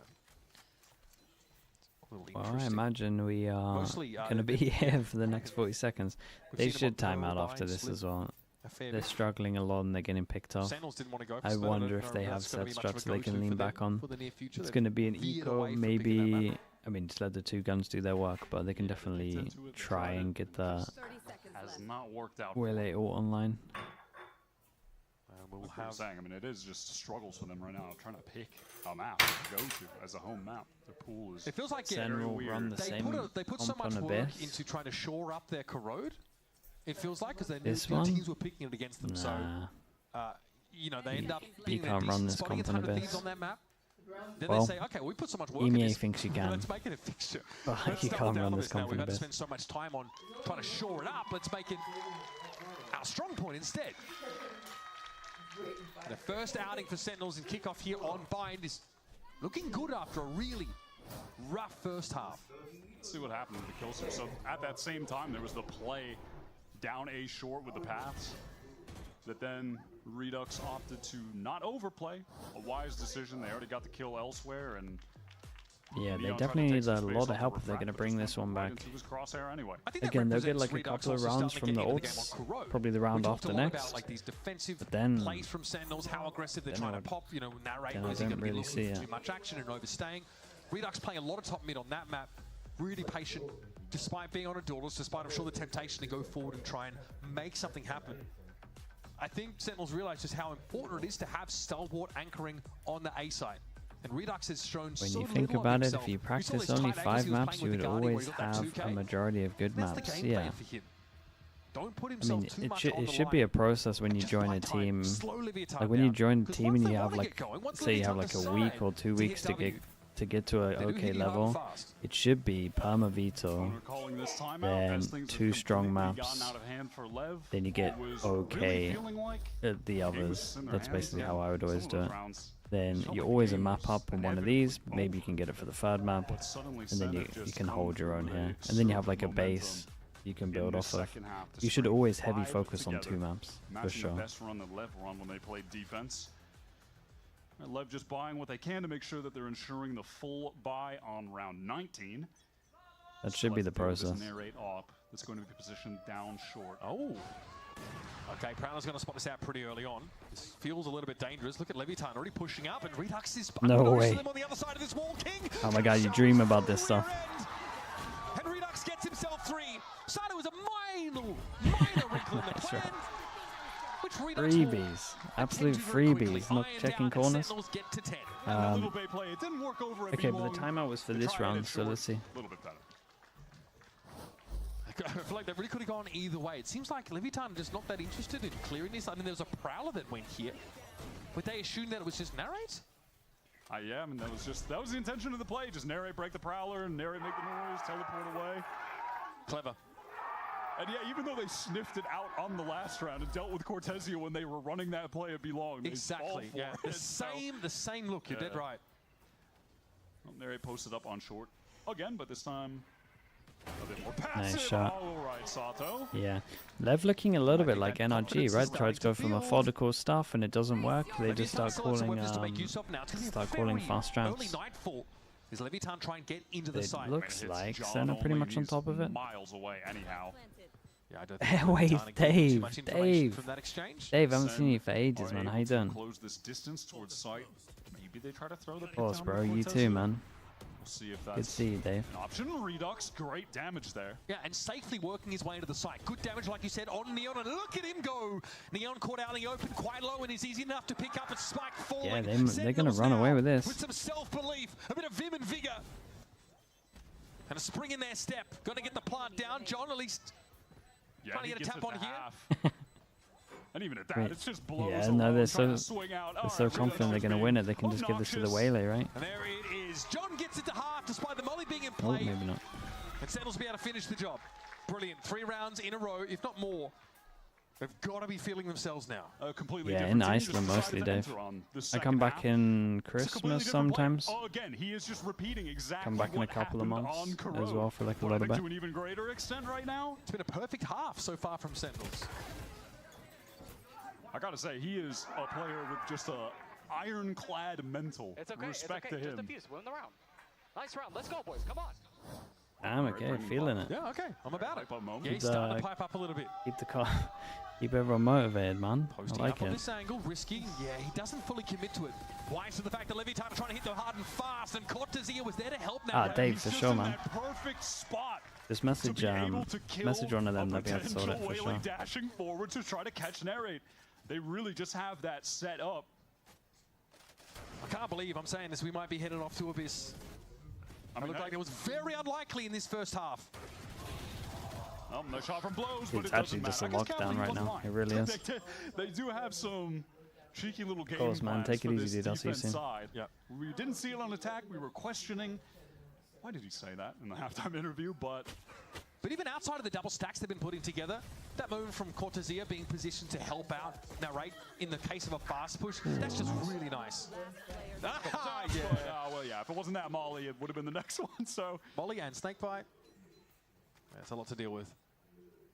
Well, I imagine we are Mostly, going to be here for the next 40 seconds. We've They seen them should on time Pro, out after Bind, this Slip as well. a fair They're bit. struggling a lot and they're getting picked off. Sentinels didn't want to go for I Spell, wonder don't if know they if have that's gonna be self much of a strats they can go-to lean for them back on. for the near future. It's They've going to be an veered eco, away from picking that maybe. map. I mean, just let the 2 guns do their work, but they can definitely try and get the has not worked out. Wele ult online. We'll have saying, I mean, it is just struggles for them right now, trying to pick a map to go to as a home map. The pool is. It feels like Sen will run the same they put so comp much on work Abyss. into trying to shore up their corrode. It feels like because they knew This the one? teams were picking it against them. Nah. So, you know, they end up You being can't a run decent this spot comp against on 100 Abyss. Thieves on that map. Then Well, they say, okay, we put so much work in EMEA this. thinks you can. Let's make it a fixture. But Let's you double can't down run on this now. comp We've on had to Abyss. spend so much time on trying to shore it up. Let's make it our strong point instead. The first outing for Sentinels in kickoff here on Bind is looking good after a really rough first half. Let's see what happened with the kill switch. So at that same time, there was the play down A short with the paths that then Redux opted to not overplay. A wise decision. They already got the kill elsewhere, and Yeah, they Neon tried to definitely take need some a space lot off of help the if they're going to refractor, bring just this one went back. into his crosshair anyway. I think that Again, they'll get represents like a Redux couple of also rounds starting from to the get into ults, game on Corrode. probably the round We talked after a lot next. about like these defensive But then- plays from Sentinels, how aggressive they're then trying I to pop, you know, narrate, then I is he don't going to be really looking see for it. too much action and overstaying. Redux playing a lot of top mid on that map, really patient, despite being on a Dauntless, despite I'm sure the temptation to go forward and try and make something happen. I think Sentinels realize just how important it is to have stalwart anchoring on the A side. And Redux has shown When so you think little of about it, himself. if you We saw practice those only tight 5 angles he was maps, playing you with would the Guardian always where he got that have a 2K. majority of good That's the maps. game Yeah. plan for him. Don't put I himself mean, too it much should on it the should be line. a process when you Just join a right time, team. slow Leviathan Like when you down. join a 'Cause team once and they you have wanna like, get going, once say you have Leviathan like a week decide or 2 to weeks hit to W, get to a they do okay hit you hard level, fast. it should be perma veto, Calling this timeout then as things have 2 strong completely maps, gotten out of hand for Lev. then you get was okay really feeling like at the game was others. in their That's hands. basically Yeah, how I would some always of do those it. rounds Then felt you like always a game map was up on one of these. Maybe you can get it for the 3rd map, But suddenly and then you Senate just can come hold your through own with here, a and then you have surge like a of base you can in build this off of. second half to You should string always heavy 5 focus on together, 2 maps for matching sure. the best run that Lev run when they played defense. And Lev just buying what they can to make sure that they're ensuring the full buy on round 19. That should be the process. Narrate op that's going to be positioned down short. Oh. Okay, Prowler's going to spot this out pretty early on. This feels a little bit dangerous. Look at Leviathan already pushing up, and Redux is No unbeknownst way. to them on the other side of this wall. King. Oh my god, you dream about this stuff. And Redux gets himself 3. Sato was a minor wrinkle in the plan. Which Redux will Freebies, absolute freebies. Not checking corners. Sentinels get to 10. It didn't work over Okay, but the timeout was for this round, so let's see. A little bit better. I feel like they really could have gone either way. It seems like Leviathan just not that interested in clearing this. I mean, there was a Prowler that went here. Would they assume that it was just narrate? Yeah, I mean, that was the intention of the play. Just narrate, break the Prowler, and narrate, make the noise, teleport away. Clever. And yeah, even though they sniffed it out on the last round and dealt with Cortezia when they were running that play at Belong, they Exactly. fall Yeah. for The it. same look. You're dead right. Well, narrate posted up on short again, but this time a bit more passive. Nice shot. All right, Sato. Yeah, Lev looking a little bit like NRG, right? Tries to go for methodical stuff and it doesn't work. They just start calling fast Early rounds. nightfall. Is Leviathan trying to get into the It site? looks like John Senna pretty only, much on he's top of it. Miles away, anyhow. Yeah, I don't think Wait, Leviathan getting too Dave, much information Dave. from that exchange. Dave, I haven't seen you for ages, man. How you doing? Close this distance towards site. Maybe they try to throw the Of course, pit down bro. with You Cortezia. too, man. We'll see if Good to that's see you, Dave. an option. Redux, great damage there. Yeah, and safely working his way into the site. Good damage, like you said, on Neon, and look at him go! Neon caught out in the open quite low, and is easy enough to pick up a spike falling. Yeah, they're gonna Sentinels run now away with this. With some self-belief, a bit of vim and vigor. And a spring in their step. Gonna get the plant down. John, at least Yeah, trying to he get a gets tap it on to here. half. And even at that, it's just blows Yeah, alone, no, they're trying so to swing out. they're All so right, confident they're gonna win it. They can just give this to the Waylay, right? And there it is. John gets it to half despite the molly being in Oh, play. maybe not. And Sentinels be able to finish the job. Brilliant. 3 rounds in a row, if not more. They've got to be feeling themselves now. Completely Yeah, in Iceland mostly, Dave. I come back in Christmas sometimes. Oh, again, he is just repeating exactly Come back in a what couple of happened months on as Corrode. well for like a But I little think bit. to an even greater extent right now. It's been a perfect half so far from Sentinels. I gotta say, he is a player with just a ironclad mental. It's okay. Respect it's okay. to him. Just defuse. Win the round. Nice round. Let's go, boys. Come on. I'm okay, feeling it. Yeah, okay. I'm about it. Yeah, Keep he's starting the- to pipe up a little bit. Keep the car, keep everyone motivated, man. Posting I like up on it. this angle, risky. Yeah, he doesn't fully commit to it. Wise to the fact that Leviathan are trying to hit the hard and fast, and Cortezia was there to help now. Dave, for sure, man. Perfect spot. Just message able to kill message one of them. a They'll be able to sort it potential for Waylay sure. dashing forward to try to catch Narrate. They really just have that set up. I can't believe I'm saying this. We might be headed off to Abyss. It looked like it was very unlikely in this first half. No shot from blows, It's but it actually doesn't just a matter. I guess lockdown Cavalier right wasn't now. lying. It really is. They do have some cheeky little game course, man. plans Take it for easy, this dude. I'll see you defense soon. side. Yeah. We didn't see it on attack. We were questioning. Why did he say that in the halftime interview? But even outside of the double stacks they've been putting together, that movement from Cortezia being positioned to help out Narrate in the case of a fast push, that's just really nice. Well, yeah. If it wasn't that Molly, it would have been the next one. So Molly and Snakebite. That's a lot to deal with.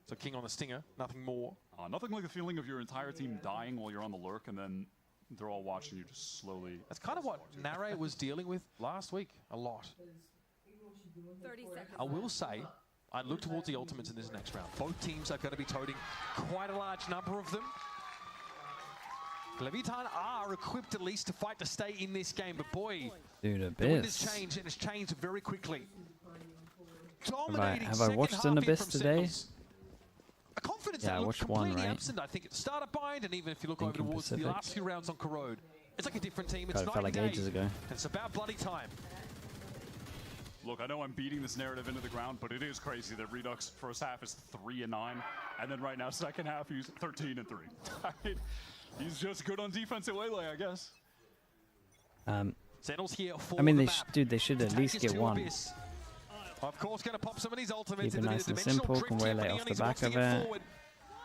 So King on the Stinger, nothing more. Nothing like the feeling of your entire team dying while you're on the lurk, and then they're all watching you just slowly. That's kind of what Narrate was dealing with last week, a lot. 30 seconds. I will say, I look towards the ultimates in this next round. Both teams are going to be toting quite a large number of them. Leviathan are equipped at least to fight to stay in this game, but boy, Dude, the wind has Abyss. changed, and it's changed very quickly. dominating have I second watched half an here Abyss from today? Sentinels. A confidence Yeah, that I looked watched one, completely right? absent, I think, at the start of Bind, and even if you look over Thinking towards the Pacific. last few rounds on Corrode, it's like a different team. It's God, it night felt like and day. ages ago. It's about bloody time. Look, I know I'm beating this narrative into the ground, but it is crazy that Redux first half is 3-9, and then right now second half he's 13-3. I mean, he's just good on defense at Waylay, I guess. Sentinels here for I mean, the they map. dude, they should at Attack least is get to one. Abyss. Of course, going to pop some of these ultimates Keep it into nice the and dimensional simple, can drift here, Waylay but off the Neon, he's back wants to of get it. forward.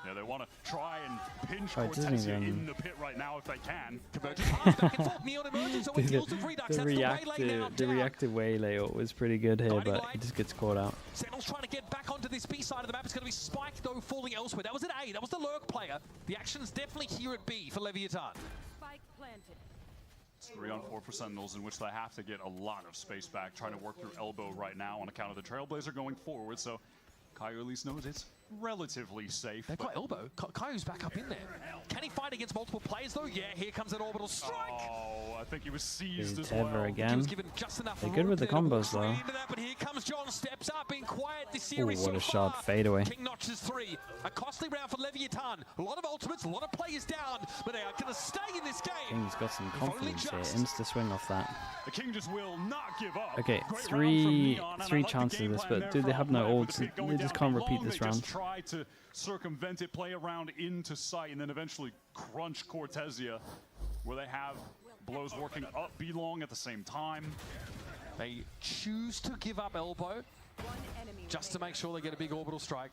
Yeah, they want to try and pinch Oh, it doesn't Cortezia even- in the pit right now if they can. Converging pass back and forth. Neon emerges over Dude, kills with Redux. That's the Waylay now the down. reactive Waylay ult was pretty good here, Guiding but light. he just gets caught out. Sentinels trying to get back onto this B side of the map. It's going to be Spike, though, falling elsewhere. That was at A. That was the Lurk player. The action's definitely here at B for Leviathan. Spike planted. It's 3-on-4 for Sentinels, in which they have to get a lot of space back, trying to work through elbow right now on account of the Trailblazer going forward. So Kaio at least knows it's relatively safe. They've got elbow. Kaio's back up in there. Can he fight against multiple players, though? Yeah, here comes an orbital strike. Oh, I think he was seized Is as well. Tever He again. was given just enough They're rope good with the there to walk combos straight though. into that, but here comes John, steps up, being quiet this Ooh, series what so a shot! far. Fade away. King notches 3. A costly round for Leviathan. A lot of ultimates, a lot of players down, but they are going to stay in this game. King's got some If only confidence here. just. Insta swing off that. The King just will not give up. Okay, Great round from three Neon, and I three like the chances game of this, plan but there dude, they from have no Lev with ults. the pit going They just down can't repeat long. this They round. just try to circumvent it, play around into sight, and then eventually crunch Cortezia, where they have blows working up B long at the same time. They choose to give up elbow just to make sure they get a big orbital strike.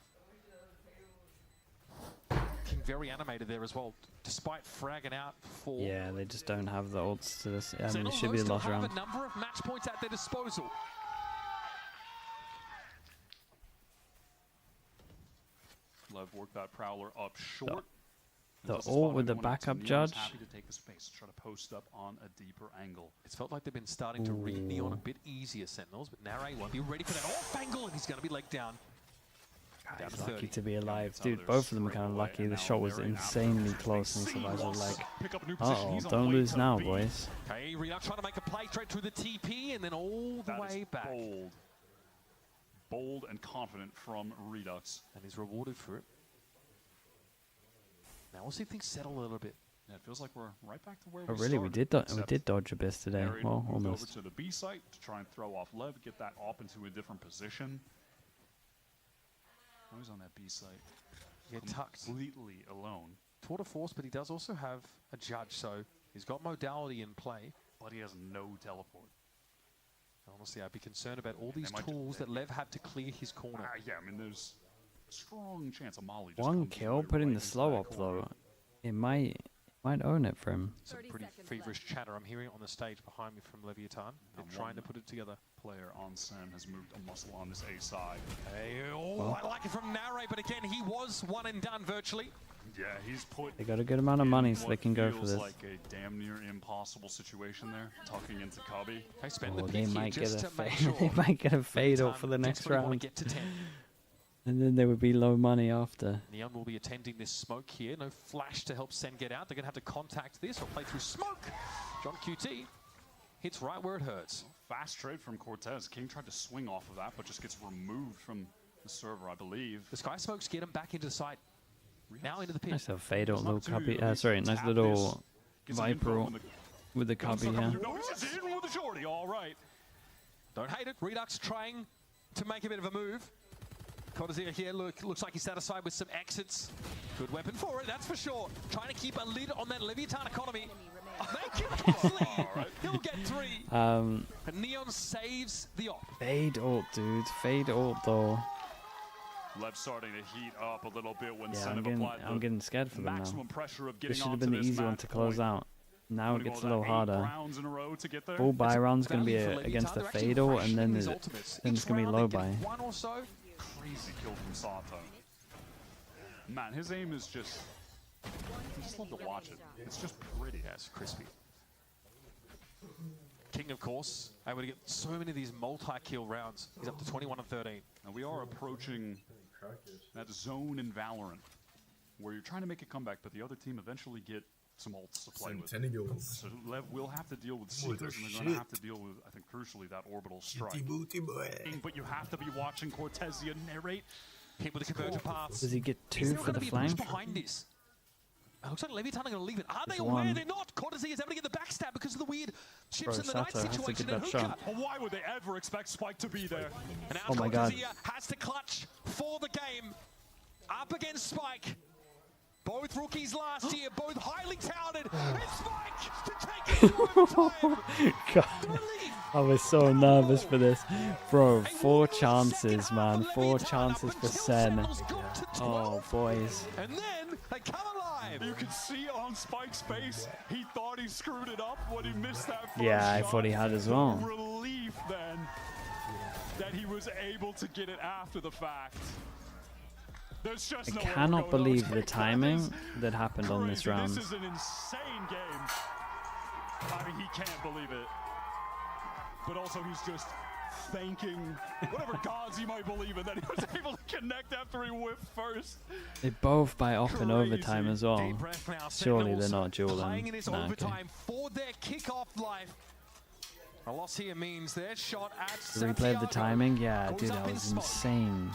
King very animated there as well, despite fragging out for... Yeah, they just don't have the ults to this. It Sentinels should be a still lost have round. a number of match points at their disposal. Lev worked that Prowler up short. The This is ult with the spotting one into backup Neon's judge. Happy to take a space, try to post up on a deeper angle. It's felt like they've been starting to read Neon a bit easier, Sentinels, but Nare won't be ready for that off angle, and he's going to be legged down. Down He's to lucky 30. to be alive. It's Dude, out both there of them are kind of straight away, lucky. and The now shot was they're in insanely after close, and they survivors see were Ross like, pick up a new position. uh-oh, He's on don't way lose to now, B. boys. Okay, Redux trying to make a play straight through the TP, and then all the That is way back. bold. Bold and confident from Redux. And he's rewarded for it. Now we'll see if things settle a little bit. Yeah, it feels like we're right back to where Oh, we really? We started. did dodge Abyss today. Harry Well, moved over almost. to the B site to try and throw off Lev, get that op into a different position. Oh, he's on that B site. Yeah, tucked. Completely alone. Tour de force, but he does also have a judge, so he's got modality in play. But he has no teleport. Honestly, I'd be concerned about all these They might tools that Lev had to clear his corner. Yeah, I mean, there's a strong chance of Molly just One comes kill, away putting right the into slow that up corner. though. It might own it for him. Some pretty feverish chatter I'm hearing on the stage behind me from Leviathan. They're trying to put it together. Player on Sen has moved a muscle on this A side. Hey, oh, Well. I like it from Nare, but again, he was one and done virtually. Yeah, he's put. They got a good amount of in money, so what they can go for feels this. like a damn near impossible situation there, tucking into Cubby. They spend Oh, the they pick here might get just a to make fade. sure. They might get a fade Leviathan out for the next desperately wanna round, get to 10. and then there would be low money after. Neon will be attending this smoke here. No flash to help Sen get out. They're going to have to contact this or play through smoke. John QT hits right where it hurts. Fast trade from Cortez. King tried to swing off of that, but just gets removed from the server, I believe. The Sky Smokes get him back into the site. Now into the pit. Nice little fade out, There's an little opportunity cubby. to at least Sorry, nice tap little this, get some Viper info ult on the- with the cubby. Yeah. No, he's just in with the shorty. All right. Don't hate it. Redux trying to make a bit of a move. Cortezia here looks like he's satisfied with some exits. Good weapon for it, that's for sure. Trying to keep a lid on that Leviathan economy. Make it costly. He'll get 3. Um, And Neon saves the op. fade ult, dude. Fade ult though. Lev starting to heat up a little bit when Yeah, Sen I'm have getting, applied I'm the getting scared for them now. maximum pressure of getting This should have onto been the this easy one match to close point. out. Now it Winning gets all a little that 8 harder. rounds in a row to get there. Full buy It's round's gonna be value for against the Leviathan. They're actually Fatal, and rationing then these the, ultimates. then it's Each gonna be round low they buy. get 1 or so. Crazy kill from Sato. Man, his aim is just. I just love to watch it. It's just pretty. Yeah, it's crispy. King, of course, able to get so many of these multi-kill rounds. He's up to 21 and 13. And we are approaching that zone in Valorant where you're trying to make a comeback, but the other team eventually get some ults to play with. Centennials. So Lev will have to deal with Holy Seekers, and they're going shit. to have to deal with, I think, crucially, that orbital strike. Booty boy. But you have to be watching Cortesia narrate. Hit with the convergent paths. Does he get Is 2 there for gonna the be a push flank? behind this? It looks like Leviathan are going to leave it. Are they There's aware? one. They're not. Cortesia is able to get the backstab because of the weird chips Bro, in the night Sato has to situation. get And that Hookah. shot. Well, why would they ever expect Spike to be there? And now Oh my God. Cortesia has to clutch for the game. Up against Spike. Both rookies last year, both highly talented. It's Spike to take it to overtime. God, I was so nervous for this. Bro, 4 chances, man. 4 chances for Sen. Oh, boys. And then they come alive. You can see on Spike's face, he thought he screwed it up when he missed that first Yeah, I shot. thought he had as well. The relief then that he was able to get it after the fact. There's just I no way we're cannot going believe over. the That timing is that happened on this crazy. round. This is an insane game. I mean, he can't believe it. But also, he's just thanking whatever gods he might believe in that he was able to connect after he whiffed first. They both buy off in overtime as well. Deep breath now. Surely they're Sentinels not dueling. playing in this Nah, okay. overtime for their kickoff life. A loss here means their shot at The replay of the Santiago timing? Yeah, goes dude, up that in was smoke. insane.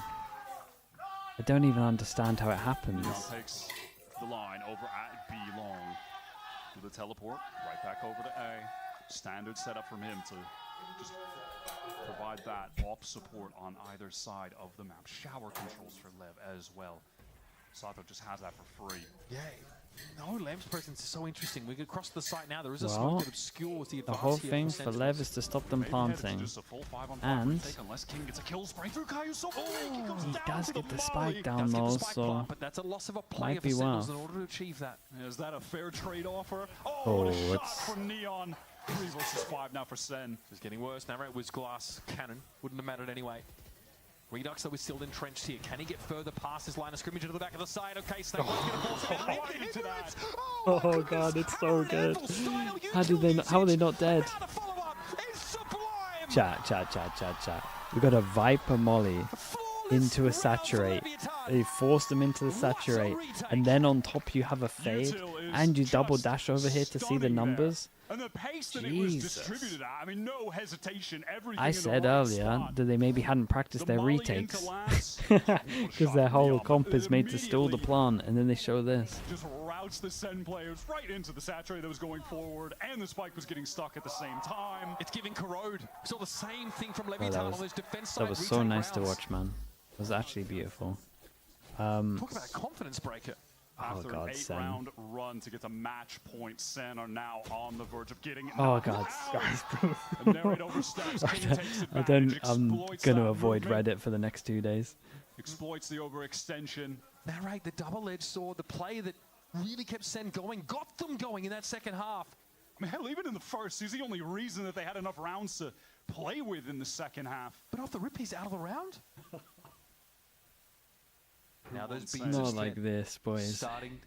I don't even understand how it happens. Now takes the line over at B long. With a teleport, right back over to A. Standard setup from him to just provide that off support on either side of the map. Shower controls for Lev as well. Sato just has that for free. Yeah. No, Lev's presence is so interesting. We could cross the site now. There is a Well, smoke that obscures the The advance whole here thing for for Sentinels. Lev is to stop them Maybe head to planting. just a full 5-on-5 And retake unless King gets a kill spray through Caillou. So he comes down does to get the molly. spike down Does get though, the spike so plant, but that's a loss of a player might for be Sentinels worth. in order to achieve that. Is that a fair trade offer? Oh, what a shot it's- from Neon. 3 versus 5 now for Sen. It's getting worse. Now it was glass cannon. Wouldn't have mattered anyway. Redux, though, is still entrenched here. Can he get further past his line of scrimmage into the back of the side? Okay, Snake One's going to force him out. Right into that. Oh god, it's so good. How did they? How are they not dead? Chat. We got a Viper Molly into a saturate. They forced them into the saturate, and then on top you have a fade, and you double dash over here to see the numbers. And the pace that it was Jesus. distributed at, I mean, no hesitation. Everything I in the said right earlier spot. that they maybe hadn't practiced their Molly retakes, into Lance. because their whole comp is made to stall the plant, and then they show this. Just routes the Sen players right into the saturate that was going forward, and the spike was getting stuck at the same time. It's giving Corrode. Saw the same thing from Oh, Leviathan on those defense side. that was so retake nice to rounds. watch, man. It was actually beautiful. Talk about a confidence breaker. After God, an Sen. 8-round run to get to match point, Sen are now on the verge of getting it. Oh god, guys, And Narrate oversteps. King takes advantage, I'm exploits gonna that avoid movement, Reddit for the next 2 days. Exploits the overextension. Narrate the double-edged sword, the play that really kept Sen going, got them going in that second half. I mean, hell, even in the first, he's the only reason that they had enough rounds to play with in the second half. But off the rip, he's out of the round. Now those beats Not of like Sen this, boys. starting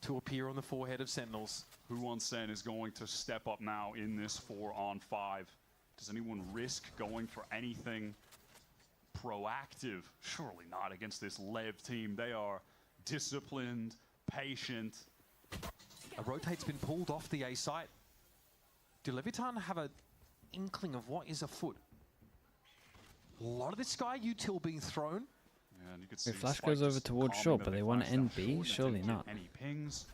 to appear on the forehead of Sentinels. Who on Sen is going to step up now in this 4-on-5? Does anyone risk going for anything proactive? Surely not against this Lev team. They are disciplined, patient. A rotate's been pulled off the A site. Do Leviathan have an inkling of what is afoot? A lot of this Sky util being thrown. Yeah, and you could see Wait, Flash Spike goes over just towards calming short, them. but they want to flashed end out B? short and Surely didn't get not. Any pings.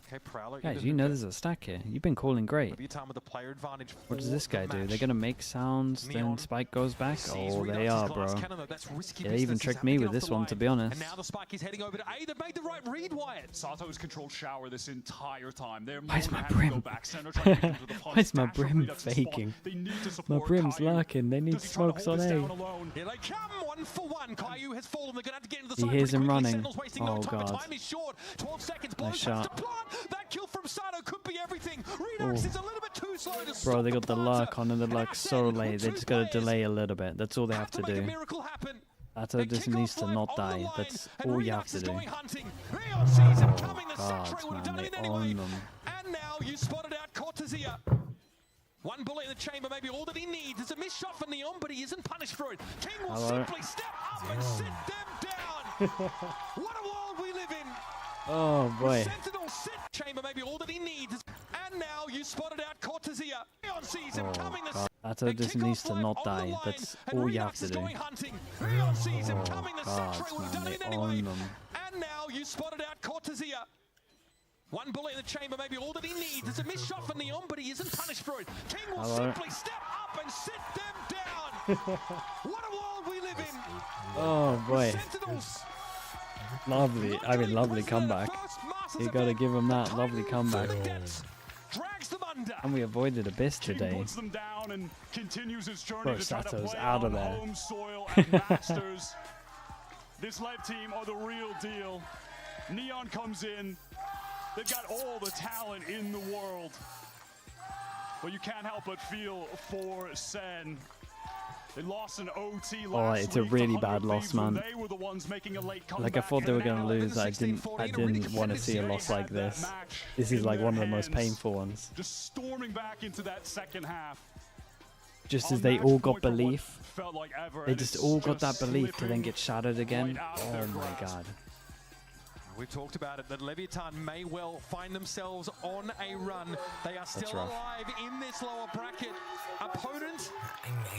Okay, Prowler. Guys, you know there's a stack here. You've been calling great. Leviathan with the player advantage. What does for this guy the do? match. They're gonna make sounds, Neon then Spike goes back? sees Oh, Redux's they are, glass bro. cannon, though. That's risky They business. even He's tricked having me to with get this off the one, to line. be honest. And now the Spike is heading over to A. They've made the right read, Wyatt. Sato's controlled shower this entire time. They're Why is more my than happy to brim? go back center, trying to get into the punch. Why is my Dash brim from Redux's spawn. faking? They need to My support brim's Caillou. lurking. They need Does he try to smokes hold on this A. down alone? Here they come, 1-for-1. Caillou has fallen. They're going to have to get into the He side hears pretty him quickly. running. Sentinels wasting no Oh, time, but God. time is short. 12 seconds. Nice Blows has shot. to plant. That kill from Sato could be everything. Redux Ooh. is a little bit too slow to Bro, stop they got the planter. lurk on and the lurk so late. They just gotta delay a little bit. That's all they have to make a do. miracle happen. Sato just needs to not die. That's all you have to do. Leon sees him coming. The God, Saturate would have man, done it they anyway. own them. And now you spotted out Cortesia. One bullet in the chamber, maybe all that he needs. It's a missed shot for Neon, but he isn't punished for it. King will Hello. simply step up and sit them down. What a world we live in. Oh boy. Sentinels maybe all that he needs. And now you spotted out Cortesia. Leon sees him coming. God. Ato just needs to not die. That's all you have to do. Leon sees him coming. The God, Sentry would have man, done it they anyway. own them. And now you spotted out Cortesia. One bullet in the chamber, maybe all that he needs. It's a missed shot for Neon, but he isn't punished for it. King will simply step up and sit them down. What a world we live in. Oh boy. Sentinels. Lovely. I mean, lovely comeback. You gotta give him that lovely comeback. Drags them under. And we avoided Abyss today. Puts them down and continues his journey Bro, to try to Sato's play out of on there. home soil and Masters. This Lev team are the real deal. Neon comes in. They've got all the talent in the world. But you can't help but feel for Sen. They lost an OT last It's a week. really The bad 100 loss, Thieves, when man. They were the ones making a late Like I comeback. thought they were gonna Now, lose. I didn't want to see a loss like this. This is like one of the most painful ones. just storming back into that second half. Just as they all got belief, Felt like ever, they and just it's all got that just belief to then slipping get shattered again. right out of their Oh my grasp. god. We've talked about it, that Leviathan may well find themselves on a run. They are still rough. alive in this lower bracket. Opponent,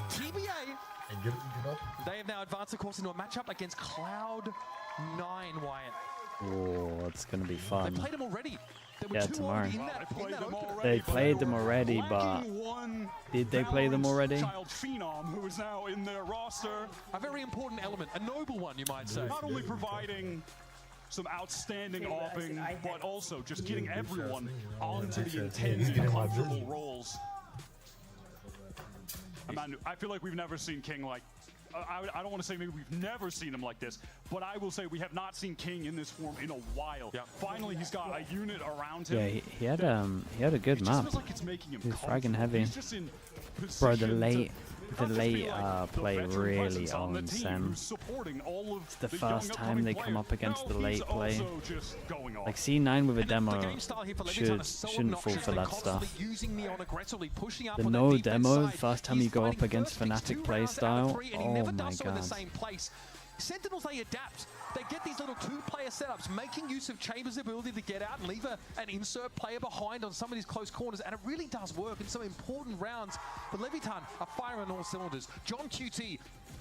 TBA. Get up. They have now advanced, of course, into a matchup against Cloud9, Wyatt. Oh, it's gonna be They fun. played them already. There were Yeah, two tomorrow. already in that opener. They played them already, but Lacking one did they play them already? Child Phenom, who is now in their roster. A very important element, a noble one, you might say. Not only providing some outstanding offing, but also just getting everyone onto the intended comfortable roles. I feel like we've never seen King like. I don't want to say maybe we've never seen him like this, but I will say we have not seen King in this form in a while. Finally, he's got a unit around him. Yeah, he had a good It just map. feels like it's making him He was fragging comfortable. heavy. He's just in Bro, the position late to not just be like the play veteran really presence on the owns team them. who's supporting all of It's the young first time they upcoming come up players. against No, the he's late play. also just going off. Like C9 with a demo game style here for Leviathan is so shouldn't fall obnoxious. for They're that stuff. constantly using Neon aggressively, pushing up The on that no defense demo, side. first time He's you go up fighting against first picks Fnatic 2 play rounds out of style, 3, and he oh never my does so in the god. same place. Sentinels, they adapt. They get these little two-player setups, making use of Chambers' ability to get out and leave an insert player behind on some of these close corners, and it really does work in some important rounds. But Leviathan are firing on all cylinders. John QT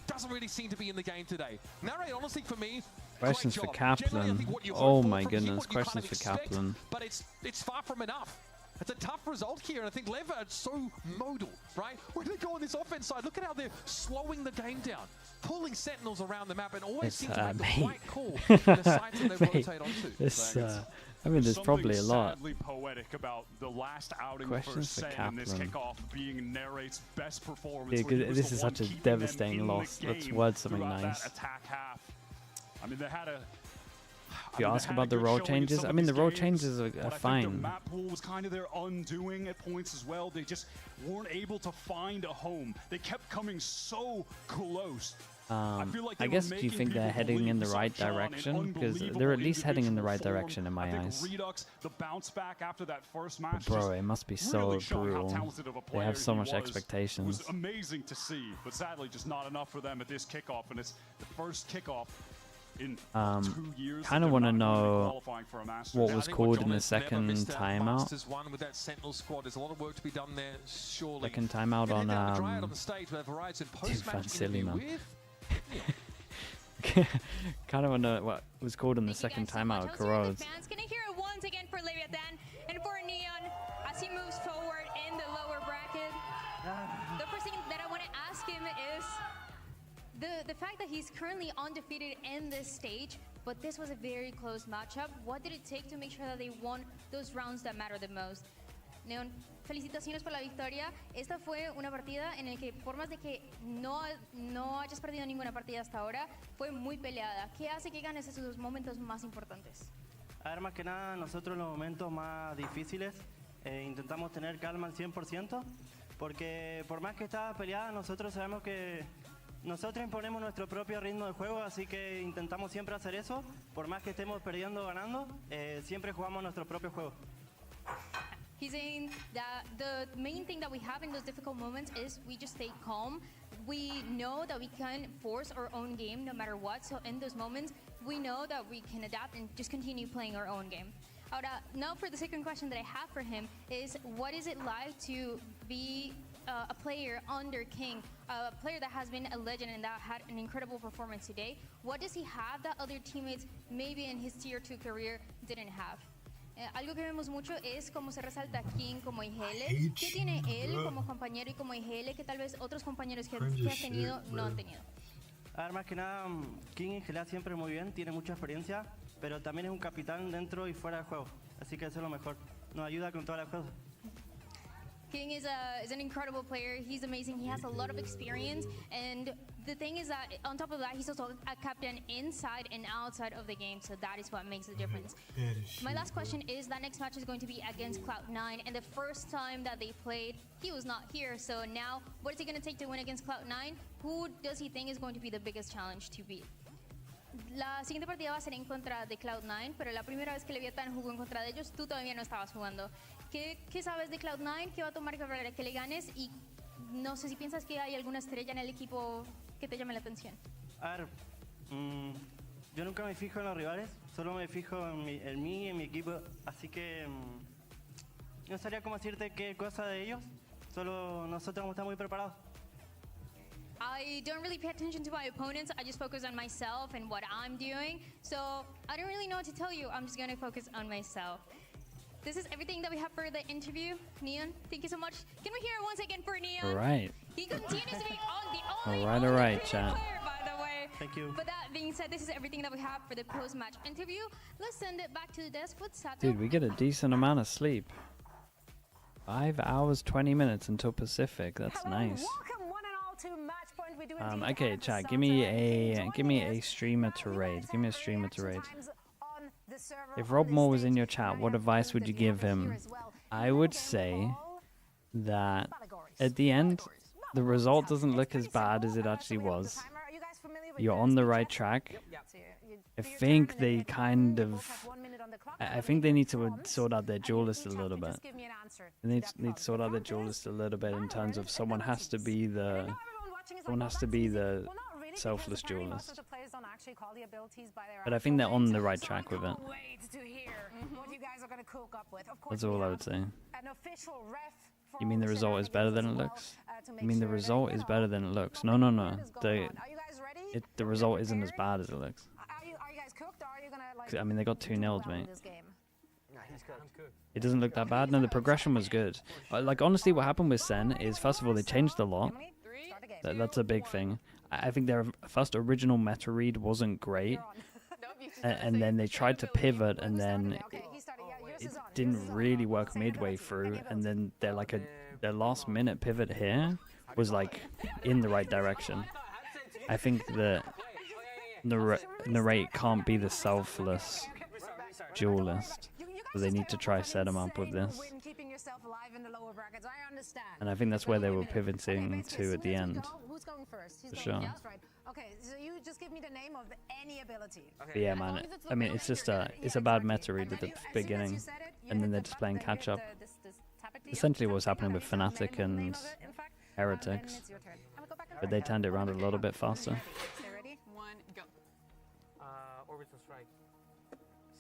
doesn't really seem to be in the game today. Narrate, honestly, for me, Questions great for job. Generally, I Kaplan. think what you hope Oh for my from him, goodness, what you kind questions of for expect, Kaplan. but it's far from enough. It's a tough result here, and I think Lev are so modal, right? When they go on this offense side, look at how they're slowing the game down, pulling Sentinels around the map, and always seem to make the right call in the sites that they rotate onto. This, I mean, there's probably a lot. Sadly poetic about the last outing Questions for for Sen in this Kaplan. kickoff being Narrate's best performance. Yeah, where he 'cause was this the is one such a keeping them devastating in the loss. Let's game word something throughout nice. that attack half. I mean, they had a. If you ask about the role changes, I mean, the role changes are But I think their fine. map pool was kind of their undoing at points as well. They just weren't able to find a home. They kept coming so close. I they guess were do you think making they're people heading in the believe right Sunshine in direction? Because unbelievable they're at least heading in the right individual direction in my form. I eyes. think Redux, the bounce back after that first match. Bro, just it must be really so showing how brutal. talented of a They player have so he much was. expectations. It was amazing to see, but sadly just not enough for them at this kickoff, and it's the first kickoff in 2 years. Kind of want to know what was called in the second timeout. Masters won with that Sentinel squad. There's a lot of work to be done there, surely. Second timeout Gonna on head down the Dryad on the stage with Verizon post-match Dude, silly, interview man. with Kind of want to know what was called in the second timeout at Corrodes. Fans, can I hear it once again for Leviathan and for Neon as he moves forward in the lower bracket? The first thing that I want to ask him is the fact that he's currently undefeated in this stage, but this was a very close matchup. What did it take to make sure that they won those rounds that matter the most? Neon, felicitaciones por la victoria. Esta fue una partida en la que, por más de que no hayas perdido ninguna partida hasta ahora, fue muy peleada. ¿Qué hace que ganes esos momentos más importantes? A ver, más que nada, nosotros en los momentos más difíciles intentamos tener calma al 100%, porque por más que estaba peleada, nosotros sabemos que nosotros imponemos nuestro propio ritmo de juego, así que intentamos siempre hacer eso. Por más que estemos perdiendo o ganando, siempre jugamos nuestro propio juego. He's saying that the main thing that we have in those difficult moments is we just stay calm. We know that we can force our own game no matter what. So in those moments, we know that we can adapt and just continue playing our own game. Ahora, now for the second question that I have for him is, what is it like to be a player under King, a player that has been a legend and that had an incredible performance today? What does he have that other teammates maybe in his tier 2 career didn't have? Algo que vemos mucho es cómo se resalta King como IGL. ¿Qué tiene él como compañero y como IGL que tal vez otros compañeros que has tenido no han tenido? A ver, más que nada, King gelea siempre muy bien, tiene mucha experiencia, pero también es un capitán dentro y fuera del juego. Así que eso es lo mejor. Nos ayuda con todas las cosas. King is an incredible player. He's amazing. He has a lot of experience. And the thing is that on top of that, he's also a captain inside and outside of the game. So that is what makes the difference. My last question is that next match is going to be against Cloud9. And the first time that they played, he was not here. So now, what is he going to take to win against Cloud9? Who does he think is going to be the biggest challenge to beat? La siguiente partida va a ser en contra de Cloud9, pero la primera vez que Leviathan jugó en contra de ellos, tú todavía no estabas jugando. ¿Qué sabes de Cloud9? ¿Qué va a tomar para que le ganes? Y no sé si piensas que hay alguna estrella en el equipo que te llame la atención. A ver, yo nunca me fijo en los rivales, solo me fijo en mí y en mi equipo, así que no sabría cómo decirte qué cosa de ellos, solo nosotros vamos a estar muy preparados. I don't really pay attention to my opponents. I just focus on myself and what I'm doing. So I don't really know what to tell you. I'm just going to focus on myself. This is everything that we have for the interview. Neon, thank you so much. Can we hear it once again for Neon? All right. He continues to be on the only All right, chat. player, by the way. Thank you. But that being said, this is everything that we have for the post-match interview. Let's send it back to the desk with Sato. Dude, we get a decent amount of sleep. 5 hours, 20 minutes until Pacific. That's nice. Welcome one and all to Matchpoint. We do indeed Okay, have chat. Sato Give me joining a us. streamer to raid. Give me a streamer to raid. Times on the server If on Rob this Moore was stage. in your chat, what advice would you give him? I would say that at the end, the result doesn't look as bad as it actually was. You're on the right track. I think they kind of... I think they need to sort out their duelist a little bit. They need to sort out their duelist a little bit in terms of someone has to be the selfless duelist. But I think they're on the right track with it. That's all I would say. You mean the result is better than it looks? You mean the result is better than it looks? No. The result isn't as bad as it looks. I mean, they got 2-0'd, mate. It doesn't look that bad. No, the progression was good. Like, honestly, what happened with Sen is, first of all, they changed a lot. That's a big thing. I think their first original meta read wasn't great. And then they tried to pivot, and then it didn't really work midway through. And then their last minute pivot here was like in the right direction. I think that Narrate can't be the selfless duelist. So they need to try set him up with this. And I think that's where they were pivoting to at the end. For sure. Okay, so you just give me the name of any ability. But yeah, man. I mean, it's just it's a bad meta read at the beginning, and then they're just playing catch up. Essentially, what's happening with Fnatic and Heretics, but they turned it around a little bit faster. Ready? One, go. Orbital strike.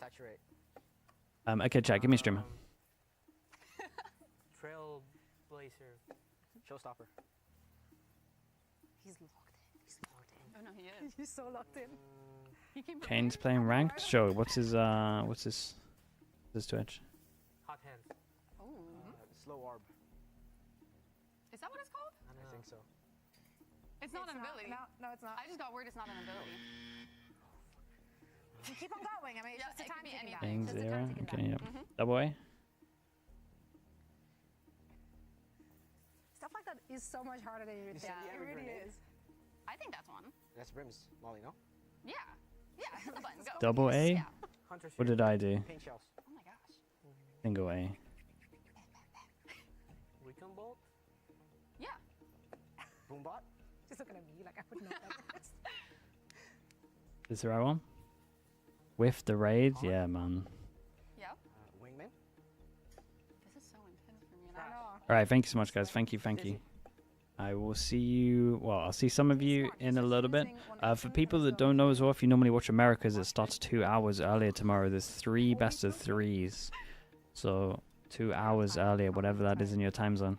Saturate. Okay, chat. Give me a streamer. Trailblazer. Showstopper. He's locked in. He's locked in. Oh no, he is. He's so locked in. He came Kane's playing ranked. Sure. What's his Twitch? Hot hands. Slow orb. Is that what it's called? I think so. It's not an ability. No, it's not. I just got word it's not an ability. You keep on going. I mean, it's just a time ticking down. Ping It's just a 0. time ticking Okay, down. yep. Double A. Stuff like that is so much harder than you would think. Yeah, It really is. I think that's one. That's Brim's Molly, no? Yeah. Yeah, hit the button. Go. Double A. Yeah. What did I do? Paint shells. Oh my gosh. Single A. Recon bolt. Yeah. Boombot. Just looking at me like I would know that. Is the right one? With the raid? Yeah, man. Yep. Wingman. This is so intense for me. And I know. Alright, thank you so much, guys. Thank you. I will see you. Well, I'll see some of you in a little bit. For people that don't know as well, if you normally watch Americas, it starts 2 hours earlier tomorrow. There's 3 best of 3s, so 2 hours earlier, whatever that is in your time zone.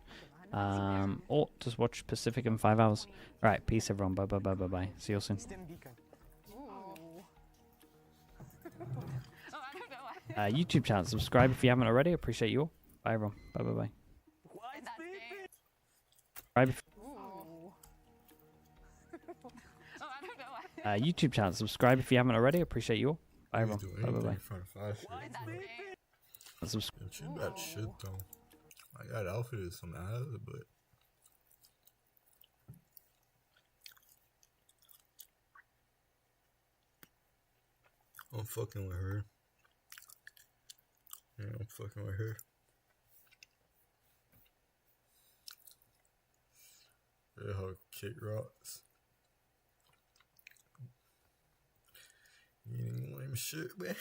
Or just watch Pacific in 5 hours. All right, peace everyone. Bye bye bye bye bye. See you soon. YouTube channel, subscribe if you haven't already. Appreciate you all. Bye everyone. Bye bye bye. YouTube channel, subscribe if you haven't already. Appreciate you all. Bye everyone. Bye bye bye. She bad shit though. I got outfitted some ass, but I'm fucking with her. Yeah, I'm fucking with her. Yeah, her kick rocks. You ain't lame shit, man.